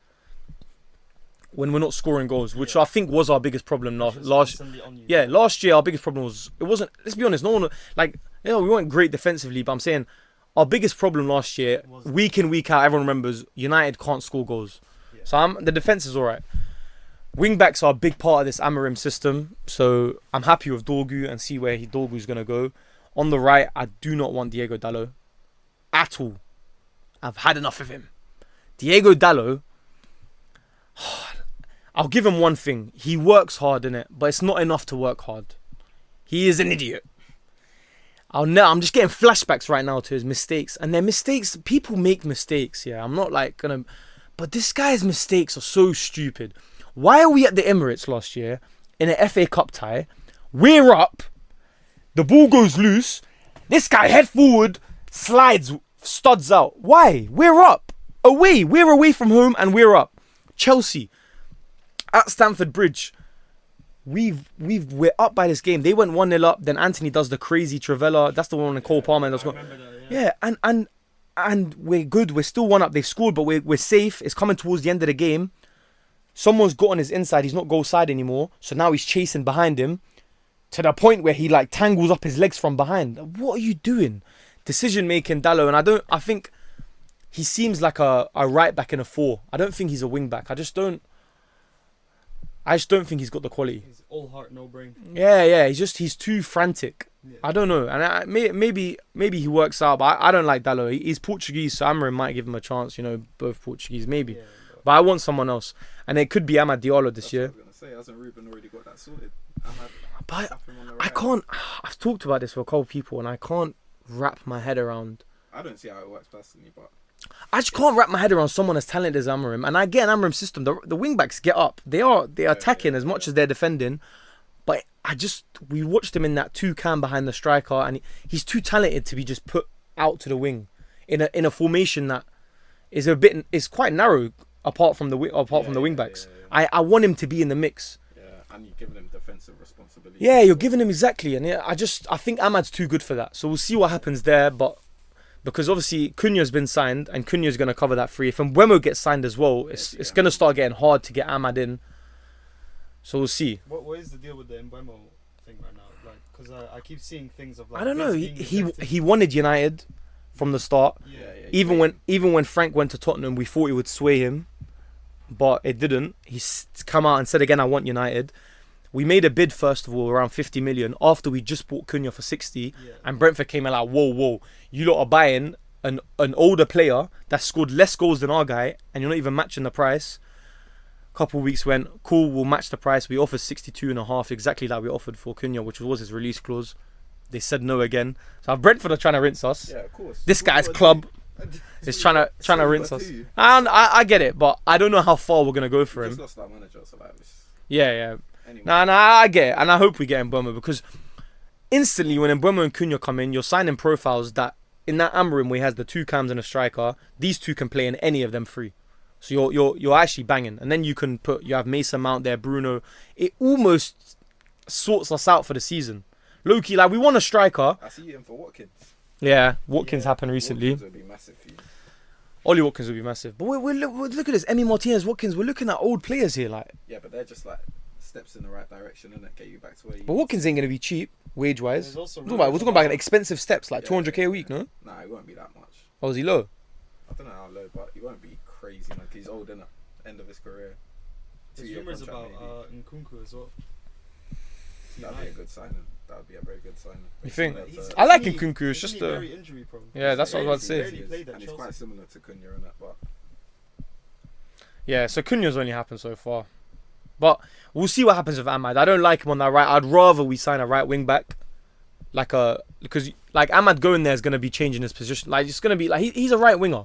when we're not scoring goals, which I think was our biggest problem last. Yeah, last year our biggest problem was it wasn't. Let's be honest, no one we weren't great defensively, but I'm saying our biggest problem last year, week in week out, everyone remembers United can't score goals. Yeah. So the defense is alright. Wing backs are a big part of this Amorim system, so I'm happy with Dorgu and see where Dorgu's gonna go. On the right, I do not want Diego Dallo at all. I've had enough of him. Diego Dallo. I'll give him one thing. He works hard in it, but it's not enough to work hard. He is an idiot. I'm just getting flashbacks right now to his mistakes. And their mistakes, people make mistakes, yeah. I'm not like gonna... But this guy's mistakes are so stupid. Why are we at the Emirates last year in an FA Cup tie? We're up. The ball goes loose. This guy head forward, slides, studs out. Why? We're up. Away. We're away from home and we're up. Chelsea. At Stamford Bridge, we're up by this game. They went 1-0 up. Then Anthony does the crazy Travella. That's the one in Cole Palmer. I remember that, yeah. And we're good. We're still 1 up. They've scored, but we're safe. It's coming towards the end of the game. Someone's got on his inside. He's not goal side anymore. So now he's chasing behind him to the point where he like tangles up his legs from behind. What are you doing? Decision making, Dallo. And I think he seems like a right back in a 4. I don't think he's a wing back. I just don't think he's got the quality. He's all heart, no brain. Yeah. He's too frantic. Yeah. I don't know. And maybe he works out, but I don't like Dallo. He's Portuguese, so Amorim might give him a chance. You know, both Portuguese, maybe. Yeah, But I want someone else. And it could be Amad Diallo this year. I was going to say, hasn't Ruben already got that sorted? But I can't... I've talked about this with a couple of people, and I can't wrap my head around... I don't see how it works personally, but... I just can't wrap my head around someone as talented as Amorim. And I get an Amorim system. The wing backs get up. They're attacking as much as they're defending. But we watched him in that 2-cam behind the striker, and he's too talented to be just put out to the wing in a formation that is quite narrow apart from the wing backs. Yeah. I want him to be in the mix. Yeah, and you're giving him defensive responsibility. Yeah, you're giving him exactly, and I think Ahmad's too good for that. So we'll see what happens there, but because obviously Cunha's been signed and Cunha's going to cover that free. If Mbeumo gets signed as well, it's going to start getting hard to get Ahmad in. So we'll see. What is the deal with the Mbeumo thing right now? Like, because I keep seeing things of like... I don't know. bids being rejected. He wanted United from the start. Yeah. Even when Frank went to Tottenham, we thought it would sway him, but it didn't. He's come out and said again, I want United. We made a bid first of all around 50 million after we just bought Cunha for 60, and Brentford came in like, whoa, you lot are buying an older player that scored less goals than our guy, and you're not even matching the price. Couple of weeks went, cool, we'll match the price. We offered 62.5, exactly like we offered for Cunha, which was his release clause. They said no again. So Brentford are trying to rinse us. Yeah, of course. This guy's club is trying to rinse us. And I get it, but I don't know how far we're gonna go for him. Just lost our manager, so like, Yeah. anyway. Nah, I get it, and I hope we get Mbeumo because instantly when Mbeumo and Cunha come in, you're signing profiles that in that Amorim where he has the two cams and a striker, these two can play in any of them three. So you're actually banging, and then you have Mason Mount there, Bruno. It almost sorts us out for the season. Loki, like we want a striker. I see you in for Watkins. Yeah, Watkins happened recently. Watkins would be massive for you. Ollie Watkins would be massive, but we're look at this. Emi Martinez, Watkins. We're looking at old players here, like. Yeah, but they're just like steps in the right direction, and get you back to where you. But Watkins ain't gonna be cheap wage wise. There's also We're talking about expensive steps, like 200k a week, no? Nah, it won't be that much. Or is he low? I don't know how low, but he won't be crazy, man. 'Cause he's old, innit? End of his career. There's 2-year rumours contract, about maybe. Nkunku as well. That'd be a good signing. That would be a very good signing. You think? Similar to- I like Isn't he- Nkunku, it's isn't just he a- very injury prone. Yeah, that's what I was about to say. He barely played at and he's Chelsea. quite similar to Cunha in that, but Yeah, so Cunha's only happened so far. But we'll see what happens with Ahmad. I don't like him on that right. I'd rather we sign a right wing back. Because Ahmad going there is going to be changing his position. Like it's going to be like he's a right winger.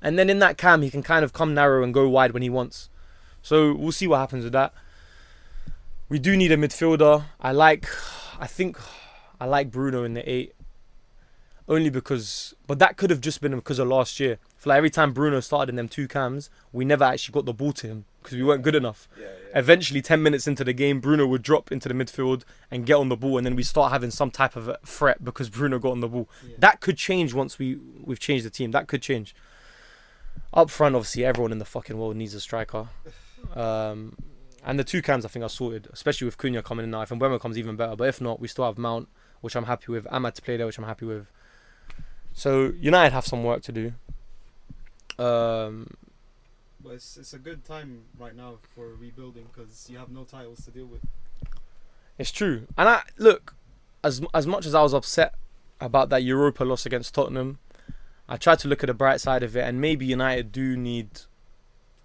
And then in that cam he can kind of come narrow and go wide when he wants. So we'll see what happens with that. We do need a midfielder. I think I like Bruno in the 8. Only because, but that could have just been because of last year. For like every time Bruno started in them two cams, we never actually got the ball to him because we weren't good enough. yeah. Eventually, 10 minutes into the game, Bruno would drop into the midfield and get on the ball, and then we start having some type of a threat because Bruno got on the ball. Yeah. That could change once we've changed the team. That could change. Up front, obviously, everyone in the fucking world needs a striker. And the two cams, I think, are sorted, especially with Cunha coming in now. If Mbeumo comes, even better. But if not, we still have Mount, which I'm happy with. Ahmad to play there, which I'm happy with. So United have some work to do. But it's a good time right now for rebuilding because you have no titles to deal with. It's true. And I look, as much as I was upset about that Europa loss against Tottenham, I tried to look at the bright side of it, and maybe United do need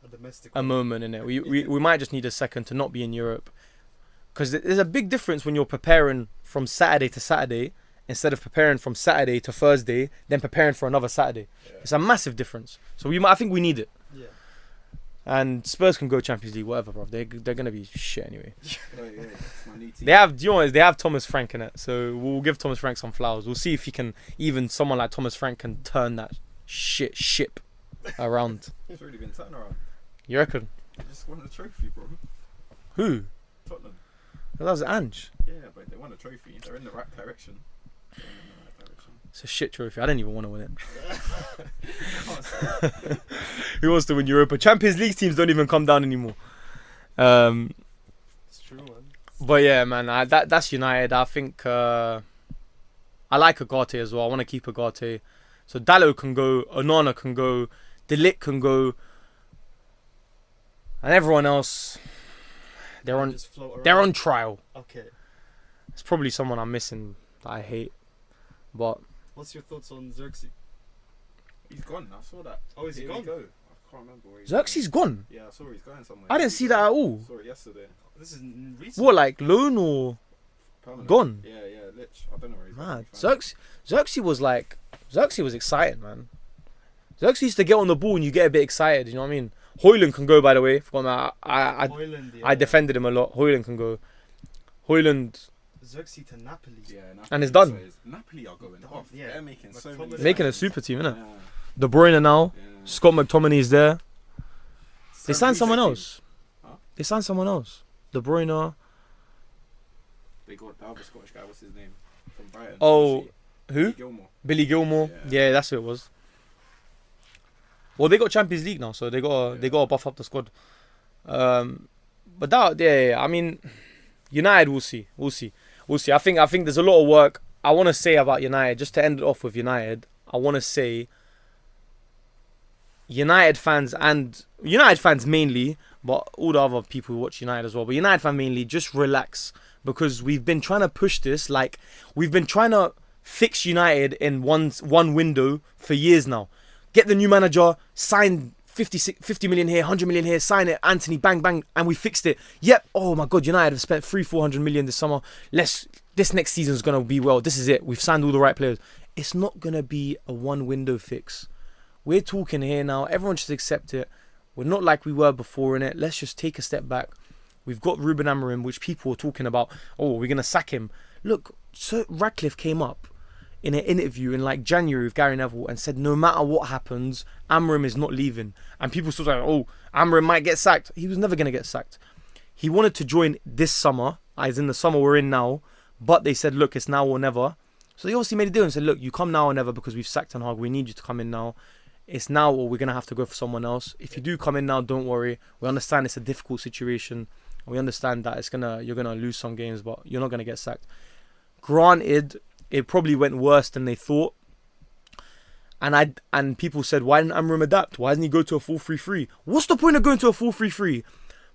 A domestic. a moment in it. We might just need a second to not be in Europe, because there's a big difference when you're preparing from Saturday to Saturday instead of preparing from Saturday to Thursday, then preparing for another Saturday. Yeah. It's a massive difference. So I think we need it. Yeah. And Spurs can go Champions League, whatever, bro. They're gonna be shit anyway. Yeah, it's my new team. They have, do you know what it is? They have Thomas Frank in it, so we'll give Thomas Frank some flowers. We'll see if he can, even someone like Thomas Frank can turn that ship around. It's already been turned around. You reckon? They just won the trophy, bro. Who? Tottenham. That was Ange. Yeah, but they won a trophy. They're in the right direction. It's a shit trophy. I don't even want to win it. Who wants to win Europa? Champions League teams don't even come down anymore. It's true, man. But yeah, man, that's United. I think I like Agate as well. I want to keep Agate. So Dallo can go, Onana can go, De Ligt can go, and everyone else, they're on Just float around. they're on trial. Okay. It's probably someone I'm missing that I hate, but What's your thoughts on Xerxes? He's gone. I saw that. Oh, is he Here we gone? go. I can't remember where he's Xerxes gone. Yeah, I saw he's going somewhere. I didn't see that at all. I saw it yesterday. This is recent. What, like loan or Permanent. gone? Yeah, Lich. I don't know where he's Man, going. Xerxes was exciting, man. Xerxes used to get on the ball and you get a bit excited. You know what I mean? Hoyland can go, by the way. Forgot about Hoyland, yeah. I defended him a lot. Hoyland can go. Hoyland Xerxes to Napoli. Yeah, Napoli. And it's done. So Napoli are going Done, off. yeah. They're making so McTominay. many. making a signings. super team, innit? Yeah, De Bruyne now. yeah. Scott McTominay is there. They signed someone team. else. Huh? They signed someone else. De Bruyne. They got the other Scottish guy. What's his name? From Brighton. Oh, who? Billy Gilmore. Billy Gilmore. Yeah. Yeah, that's who it was. Well, they got Champions League now, so they got to buff up the squad. But that, yeah. I mean, United, we'll see. I think there's a lot of work I want to say about United. Just to end it off with United, I want to say United fans mainly, but all the other people who watch United as well. But United fans mainly, just relax, because we've been trying to push this. Like, we've been trying to fix United in one window for years now. Get the new manager, sign 50 million here, 100 million here, sign it, Anthony, bang, bang, and we fixed it. Yep, oh my God, United have spent 400 million this summer. This next season is going to be well. This is it. We've signed all the right players. It's not going to be a one window fix. We're talking here now. Everyone should accept it. We're not like we were before in it. Let's just take a step back. We've got Ruben Amorim, which people were talking about. Oh, we're going to sack him. Look, Sir Radcliffe came up in an interview in like January with Gary Neville and said no matter what happens, Amram is not leaving. And people still like, oh, Amram might get sacked. He was never going to get sacked. He wanted to join this summer, as in the summer we're in now, but they said, look, it's now or never. So they obviously made a deal and said, look, you come now or never because we've sacked Ten Hag. We need you to come in now. It's now or we're going to have to go for someone else. If you do come in now, don't worry. We understand it's a difficult situation. We understand that you're going to lose some games, but you're not going to get sacked. Granted, it probably went worse than they thought. And people said, why didn't Amram adapt? Why doesn't he go to a 4-3-3? What's the point of going to a 4-3-3?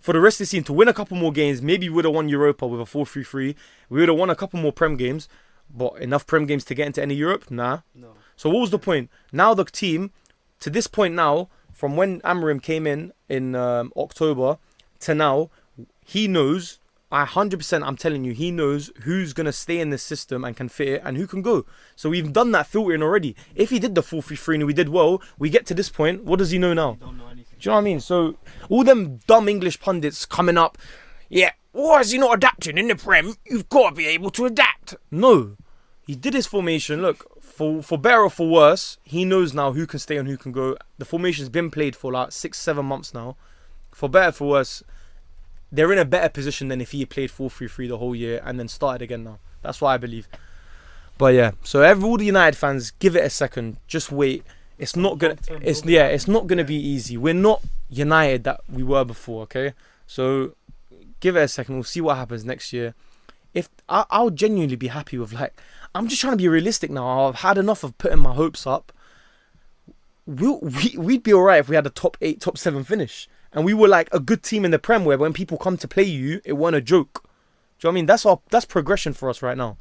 For the rest of the season, to win a couple more games, maybe we would have won Europa with a 4-3-3. We would have won a couple more Prem games. But enough Prem games to get into any Europe? Nah. No. So what was the point? Now the team, to this point now, from when Amarim came in October to now, he knows, 100%, I'm telling you, he knows who's going to stay in this system and can fit it and who can go. So we've done that filtering already. If he did the 4-3-3 and we did well, we get to this point, what does he know now? Don't know anything. Do you know what I mean? So all them dumb English pundits coming up, yeah, why is he not adapting in the Prem? You've got to be able to adapt. No. He did his formation. Look, for better or for worse, he knows now who can stay and who can go. The formation's been played for like 6-7 months now. For better or for worse, they're in a better position than if he had played 4-3-3 the whole year and then started again now. That's what I believe. But yeah, so all the United fans, give it a second. Just wait. It's not gonna. It's not gonna be easy. We're not United that we were before. Okay, so give it a second. We'll see what happens next year. If I'll genuinely be happy with like. I'm just trying to be realistic now. I've had enough of putting my hopes up. We'd be alright if we had a top 8, top 7 finish. And we were like a good team in the Prem where when people come to play you, it wasn't a joke. Do you know what I mean? That's progression for us right now.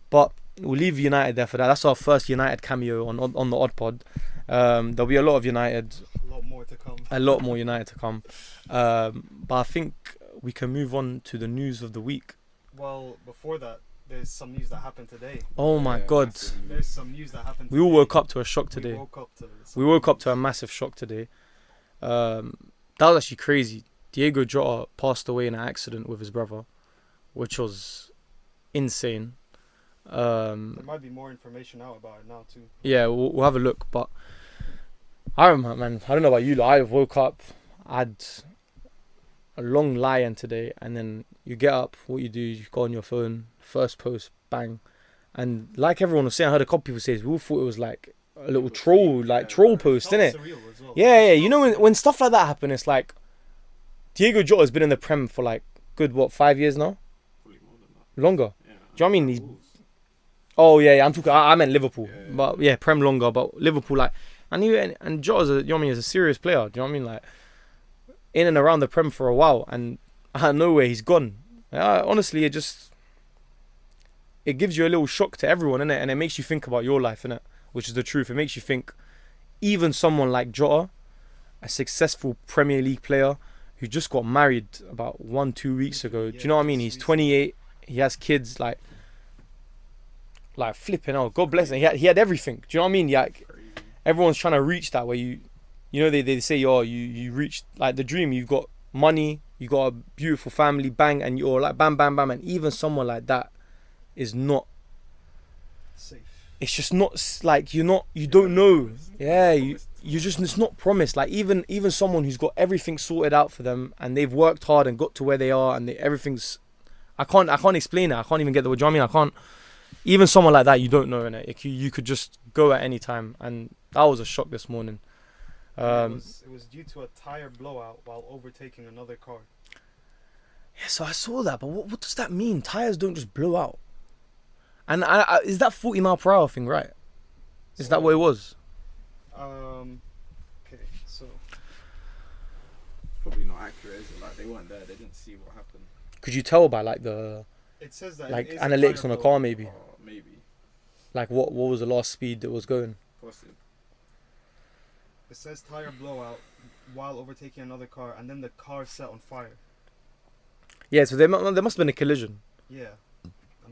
But we'll leave United there for that. That's our first United cameo on the OdPod. There'll be a lot of United. A lot more to come. A lot more United to come. But I think we can move on to the news of the week. Well, before that, there's some news that happened today. Oh my God. There's some news that happened We all woke up to a shock today. We woke up to a massive shock today. That was actually crazy. Diego Jota passed away in an accident with his brother, which was insane. There might be more information out about it now too. Yeah, we'll have a look. But I don't know about you. I woke up, I had a long lie-in today, and then you get up, what you do, you go on your phone, first post, bang. And like everyone was saying, I heard a couple people say, we all thought it was like a little troll post, innit? Well. Yeah. You know, when stuff like that happen, it's like, Diego Jota has been in the Prem for like, good, 5 years now? Probably more than that. Longer? Yeah. Do you know what I mean? He's... Oh, yeah, I'm talking, I meant Liverpool. Yeah. But yeah, Prem longer, but Liverpool, like, and Jota's you know what I mean, is a serious player. Do you know what I mean? Like, in and around the Prem for a while, and out of nowhere, he's gone. Honestly, it gives you a little shock to everyone, innit? And it makes you think about your life, innit? Which is the truth. It makes you think, even someone like Jota, a successful Premier League player who just got married about 1-2 weeks ago. Do you know what I mean? He's 28. He has kids. Like flipping out. God bless him. He had everything. Do you know what I mean? Like, everyone's trying to reach that where you know, they say, oh, you reached like the dream. You've got money. You got a beautiful family. Bang, and you're like bam, bam, bam. And even someone like that is not safe. It's just not like you don't know. Yeah, you just, it's not promised. Like even someone who's got everything sorted out for them and they've worked hard and got to where they are and everything's, I can't explain it. I can't even get the word. Do you know what I mean? Even someone like that, you don't know, innit? You could just go at any time, and that was a shock this morning. It was due to a tire blowout while overtaking another car. Yeah, so I saw that, but what does that mean? Tires don't just blow out. And is that 40 mile per hour thing right? Is that what it was? Okay, so Probably not accurate, is it? Like, they weren't there, they didn't see what happened. Could you tell by like the it says that like it is analytics on a car maybe? Maybe. Like what was the last speed that was going? Possibly. It says tire blowout while overtaking another car, and then the car set on fire. Yeah, so there must have been a collision. Yeah.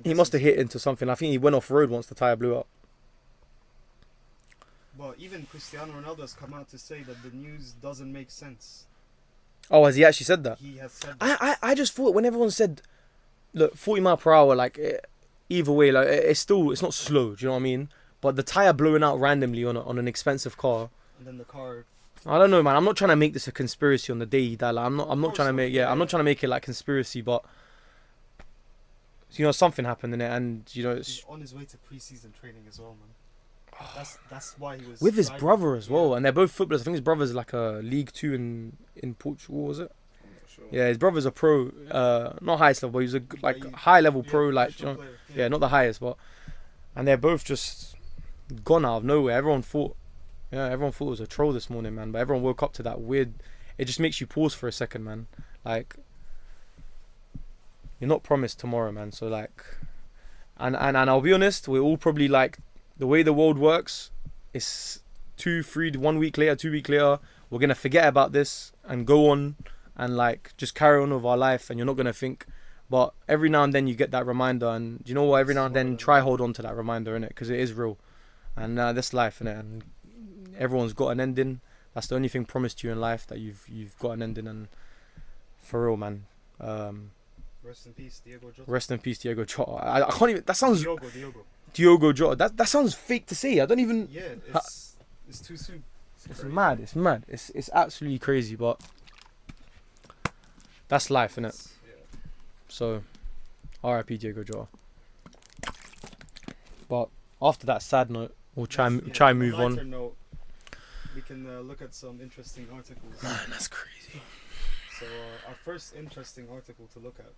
He must have hit into something. I think he went off road once the tire blew up. But even Cristiano Ronaldo has come out to say that the news doesn't make sense. Oh, has he actually said that? He has said that. I just thought when everyone said, look, 40 mile per hour, like either way, like it's not slow. Do you know what I mean? But the tire blowing out randomly on an expensive car. And then the car. I don't know, man. I'm not trying to make this a conspiracy on the day he died. Like, I'm not trying to make. Yeah. I'm not trying to make it like conspiracy, but something happened in it, and He's on his way to pre-season training as well, man. That's why he was with his driving. brother as well, Yeah. and they're both footballers. I think his brother's like a League Two in Portugal, was it? I'm not sure. Yeah, his brother's a pro, not highest level, but he was a Yeah, high level yeah, pro, like professional player, yeah, not the highest, but and they're both just gone out of nowhere. Everyone thought it was a troll this morning, man. But everyone woke up to that weird. It just makes you pause for a second, man. Like you're not promised tomorrow, man. So like, and I'll be honest, we're all probably like the way the world works. It's 1 week later, 2 weeks later, we're gonna forget about this and go on and like just carry on with our life, and you're not gonna think. But every now and then you get that reminder, and you know what? Every now and then try hold on to that reminder, innit? Because it is real, and that's life, innit? And everyone's got an ending. That's the only thing promised to you in life, that you've got an ending, and for real, man. Rest in peace, Diego Jota. Rest in peace, Diego Jota. I can't even. That sounds Diogo. Diogo Jota. That sounds fake to say. I don't even. Yeah, it's too soon. It's mad. It's mad. It's absolutely crazy, but that's life, innit? Yeah. So, R.I.P. Diego Jota. But after that sad note, we'll try and move on. Note, we can look at some interesting articles. Man, that's crazy. So our first interesting article to look at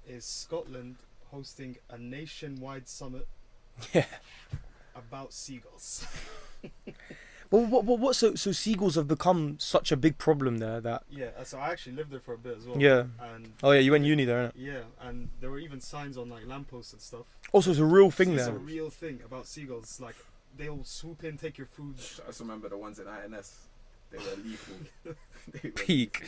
is Scotland hosting a nationwide summit Yeah. about seagulls. But what? So seagulls have become such a big problem there that. Yeah, so I actually lived there for a bit as well. Yeah. And Oh yeah, you went uni there, innit? yeah, and there were even signs on like lampposts and stuff. Also, it's a real thing It's there. a real thing about seagulls. Like they'll swoop in, take your food. I just remember the ones in INS. They were lethal. They were Peak.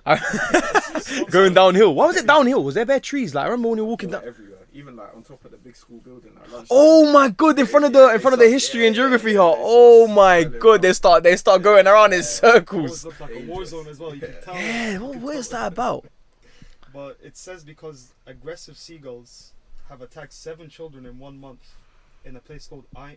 lethal. Going downhill. Why was it downhill? Was there bare trees? Like I remember when you were walking They were down. everywhere. Even like on top of the big school building. Like lunchtime. Oh my god! In front of the history and geography hall. Oh my god! They start going around in It always circles. looked like a war zone as well. You can tell. Yeah. What is that about? But it says because aggressive seagulls have attacked 7 children in 1 month in a place called Ima.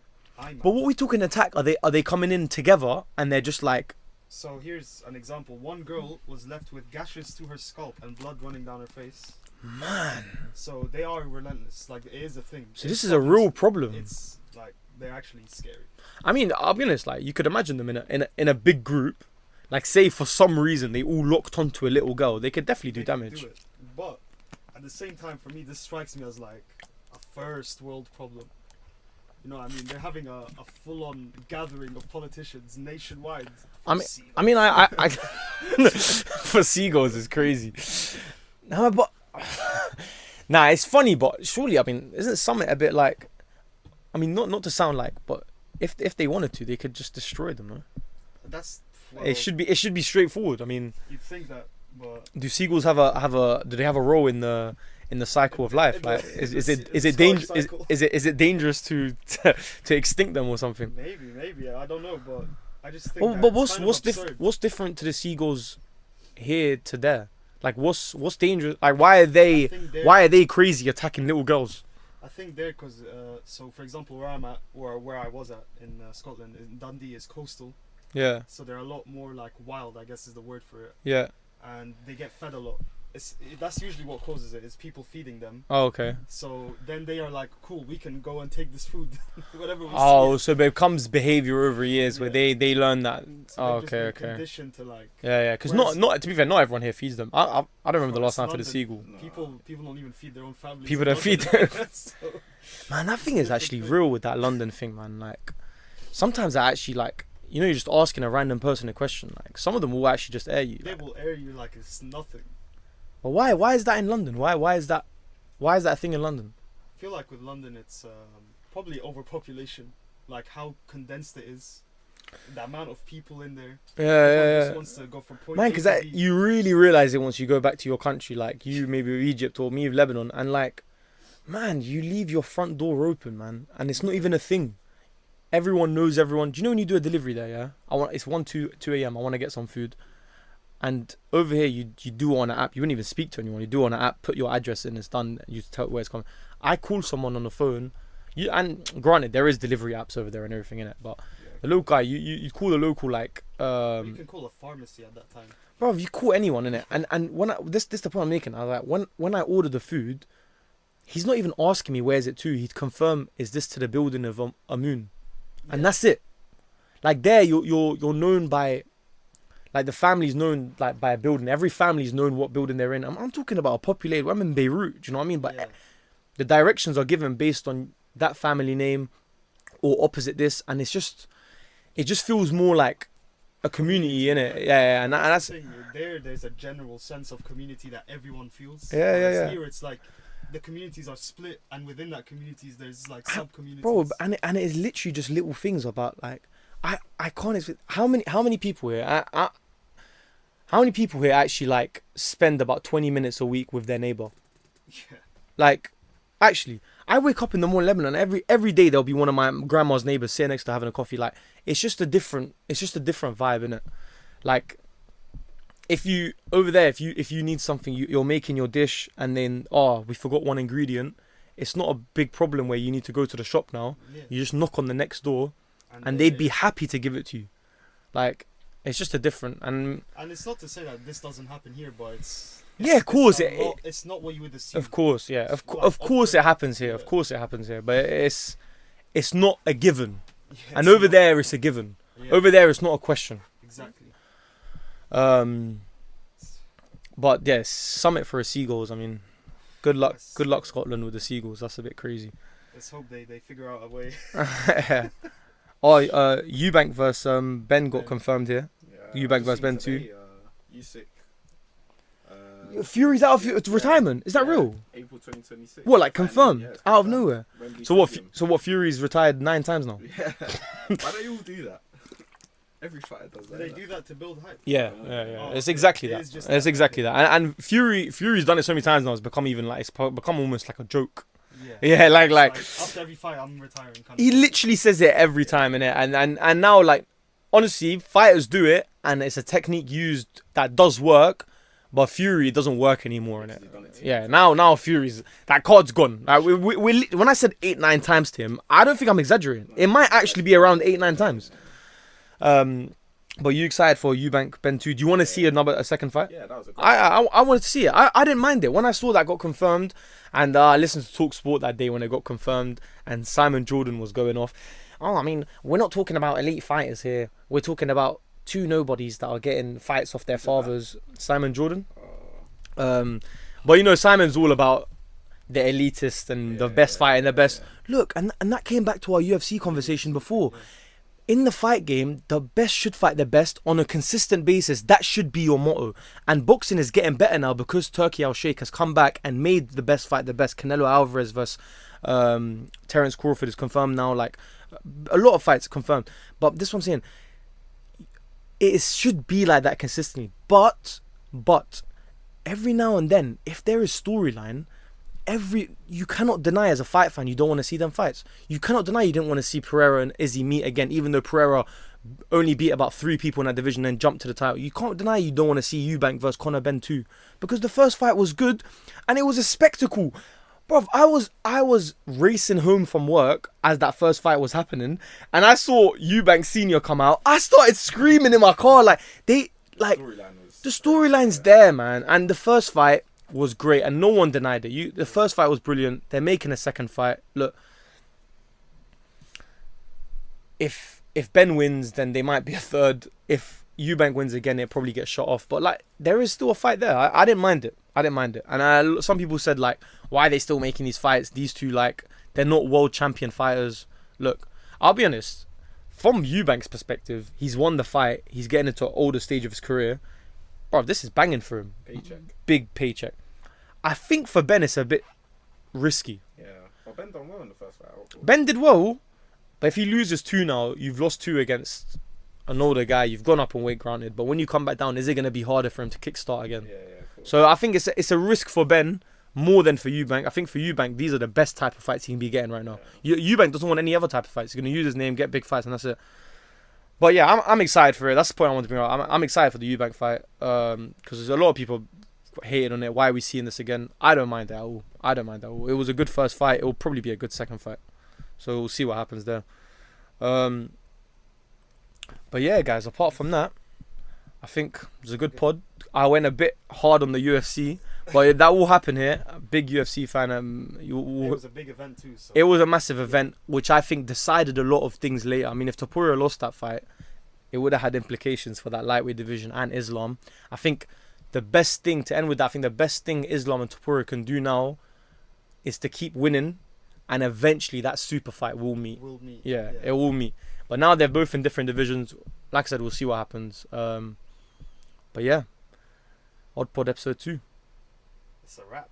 But what we talking attack? Are they coming in together and they're just like? So here's an example. One girl was left with gashes to her scalp and blood running down her face. Man. So they are relentless. Like it is a thing. So this is a real problem. It's like they're actually scary. I mean, I'll be honest. Like you could imagine them in a big group. Like say for some reason they all locked onto a little girl, they could definitely do They can damage. do it. But at the same time, for me, this strikes me as like a first world problem. You know what I mean? They're having a full-on gathering of politicians nationwide. I mean, I for seagulls is crazy. No, but nah, it's funny, but surely, I mean, isn't Summit a bit like? I mean, not to sound like, but if they wanted to, they could just destroy them, no? That's well, It should be straightforward. I mean, You'd think that, but do seagulls have a role in the cycle of life? Like, is it dangerous to extinct them or something? maybe I don't know, but I just think. Well, that but it's kind of absurd. what's different to the seagulls here to there? Like, what's dangerous? Like, why are they crazy attacking little girls? I think there, because so for example, where I'm at, or where I was at in Scotland, in Dundee is coastal, Yeah, so they're a lot more like wild, I guess is the word for it, yeah. and they get fed a lot. That's usually what causes it, is people feeding them. Oh, okay. So then they are like, cool, we can go and take this food, whatever we Oh, see. so it becomes behavior over years where Yeah. they learn that. So Oh, they've just been okay. conditioned to like Yeah. Because Whereas- not to be fair, not everyone here feeds them. I don't remember the Well, last time it's for the London. seagull. No. people don't even feed their own families. People in don't feed London. So, Man, that thing is actually real with that London thing, man. Like, sometimes I actually like, you're just asking a random person a question. Like, some of them will actually just air you. they Like, will air you like it's nothing. but why is that in London? Why is that a thing in London? I feel like with London, it's probably overpopulation, like how condensed it is, the amount of people in there. Everyone just wants to go from point Man, A because to B. you really realize it once you go back to your country, like you maybe with Egypt or me with Lebanon, and like, man, you leave your front door open, man, and it's not even a thing. Everyone knows everyone. Do you know when you do a delivery there? Yeah, it's 2 a.m. I want to get some food, and over here you do it on an app. You wouldn't even speak to anyone. You do it on an app, put your address in, it's done. You tell where it's coming. I call someone on the phone. And granted, there is delivery apps over there and everything in it, but the local guy, you call the local like. You can call a pharmacy at that time. Bro, you call anyone in it, and when this the point I'm making. I was like, when I order the food, he's not even asking me where's it to. He'd confirm, is this to the building of Amun, and that's it. Like there, you're known by, like the family's known like by a building. Every family's known what building they're in. I'm talking about a populated. I'm in Beirut. Do you know what I mean? But the directions are given based on that family name, or opposite this, and it just feels more like a community in it. Yeah, and that's there's a general sense of community that everyone feels. Yeah. Here it's like the communities are split, and within that communities there's like sub communities. Bro, and it is literally just little things about like I can't explain how many people here. How many people here actually like spend about 20 minutes a week with their neighbor? Yeah. Like, actually, I wake up in the morning, Lebanon, every day there'll be one of my grandma's neighbors sitting next to her having a coffee. Like, it's just a different vibe, innit? Like, if you need something, you're making your dish and then we forgot one ingredient. It's not a big problem where you need to go to the shop now. Yeah. You just knock on the next door, and they'd be happy to give it to you. Like, it's just a different and it's not to say that this doesn't happen here, but it's of course it's not what you would assume. Of course, yeah, of course it happens here. Of course it happens here, but it's not a given. Yeah, and over there it's a given. Yeah. Over there it's not a question. Exactly. But yes, Summit for the Seagulls. I mean, good luck Scotland with the Seagulls. That's a bit crazy. Let's hope they figure out a way. Eubank versus Ben got confirmed here. Yeah, Eubank versus Ben too. Usyk. Fury's out of retirement. Is that real? April 2026. What, like confirmed? Yeah, out of nowhere? Wembley So Stadium. what? Fury's retired 9 times now. Yeah. Why don't you all do that? Every fighter does that. They do that to build hype. Yeah. Oh, It's exactly that. It's exactly that. And Fury's done it so many times now. It's become almost like a joke. Yeah, like after every fight, I'm retiring. He literally says it every time, innit? And now, like, honestly, fighters do it, and it's a technique used that does work, but Fury doesn't work anymore, innit? Yeah, now Fury's that card's gone. Like, we when I said 8-9 times to him, I don't think I'm exaggerating. It might actually be around 8-9 times. But you excited for Eubank Ben 2? Do you want to see a second fight? Yeah, that was a good I wanted to see it. I didn't mind it when I saw that got confirmed, and I listened to Talk Sport that day when it got confirmed, and Simon Jordan was going off. Oh, I mean, we're not talking about elite fighters here. We're talking about 2 nobodies that are getting fights off their fathers. Simon Jordan. But you know, Simon's all about the elitist and the best fight and the best. Look, and that came back to our UFC conversation before. In the fight game, the best should fight the best on a consistent basis. That should be your motto. And boxing is getting better now because Turki Al-Sheikh has come back and made the best fight the best. Canelo Alvarez versus Terence Crawford is confirmed now. Like, a lot of fights are confirmed. But this is what I'm saying. It should be like that consistently. But every now and then, if there is storyline, you cannot deny as a fight fan you don't want to see them fights. You cannot deny you didn't want to see Pereira and Izzy meet again, even though Pereira only beat about 3 people in that division and jumped to the title. You can't deny you don't want to see Eubank versus Conor Ben 2, because the first fight was good and it was a spectacle. Bruv, I was racing home from work as that first fight was happening, and I saw Eubank Senior come out. I started screaming in my car the storyline's there, man. And the first fight was great, and no one denied it. The first fight was brilliant. They're making a second fight. Look, if Ben wins, then they might be a third. If Eubank wins again, it probably gets shot off. But like, there is still a fight there. I didn't mind it. And some people said like, why are they still making these fights? These two, like, they're not world champion fighters. Look, I'll be honest. From Eubank's perspective, he's won the fight. He's getting into an older stage of his career. Bro, this is banging for him. Paycheck. Big paycheck. I think for Ben it's a bit risky. Yeah. Well, Ben done well in the first fight. Ben did well, but if he loses 2 now, you've lost 2 against an older guy. You've gone up in weight, granted, but when you come back down, is it going to be harder for him to kickstart again? Yeah, cool. So I think it's a risk for Ben more than for Eubank. I think for Eubank, these are the best type of fights he can be getting right now. Yeah. Eubank doesn't want any other type of fights. He's going to use his name, get big fights, and that's it. But yeah, I'm excited for it. That's the point I want to bring up. I'm excited for the Eubank fight because there's a lot of people. hated on it. Why are we seeing this again? I don't mind that at all. I don't mind that at all. It was a good first fight. It will probably be a good second fight. So we'll see what happens there. But yeah, guys, apart from that, I think it was a good pod. I went a bit hard on the UFC, but that will happen here. A big UFC fan. It was a big event too. So. It was a massive event, which I think decided a lot of things later. I mean, if Topuria lost that fight, it would have had implications for that lightweight division and Islam. I think the best thing, to end with that, I think the best thing Islam and Topuria can do now is to keep winning, and eventually that super fight will meet. Yeah, it will meet. But now they're both in different divisions. Like I said, we'll see what happens. But yeah, OdPod episode 2. It's a wrap.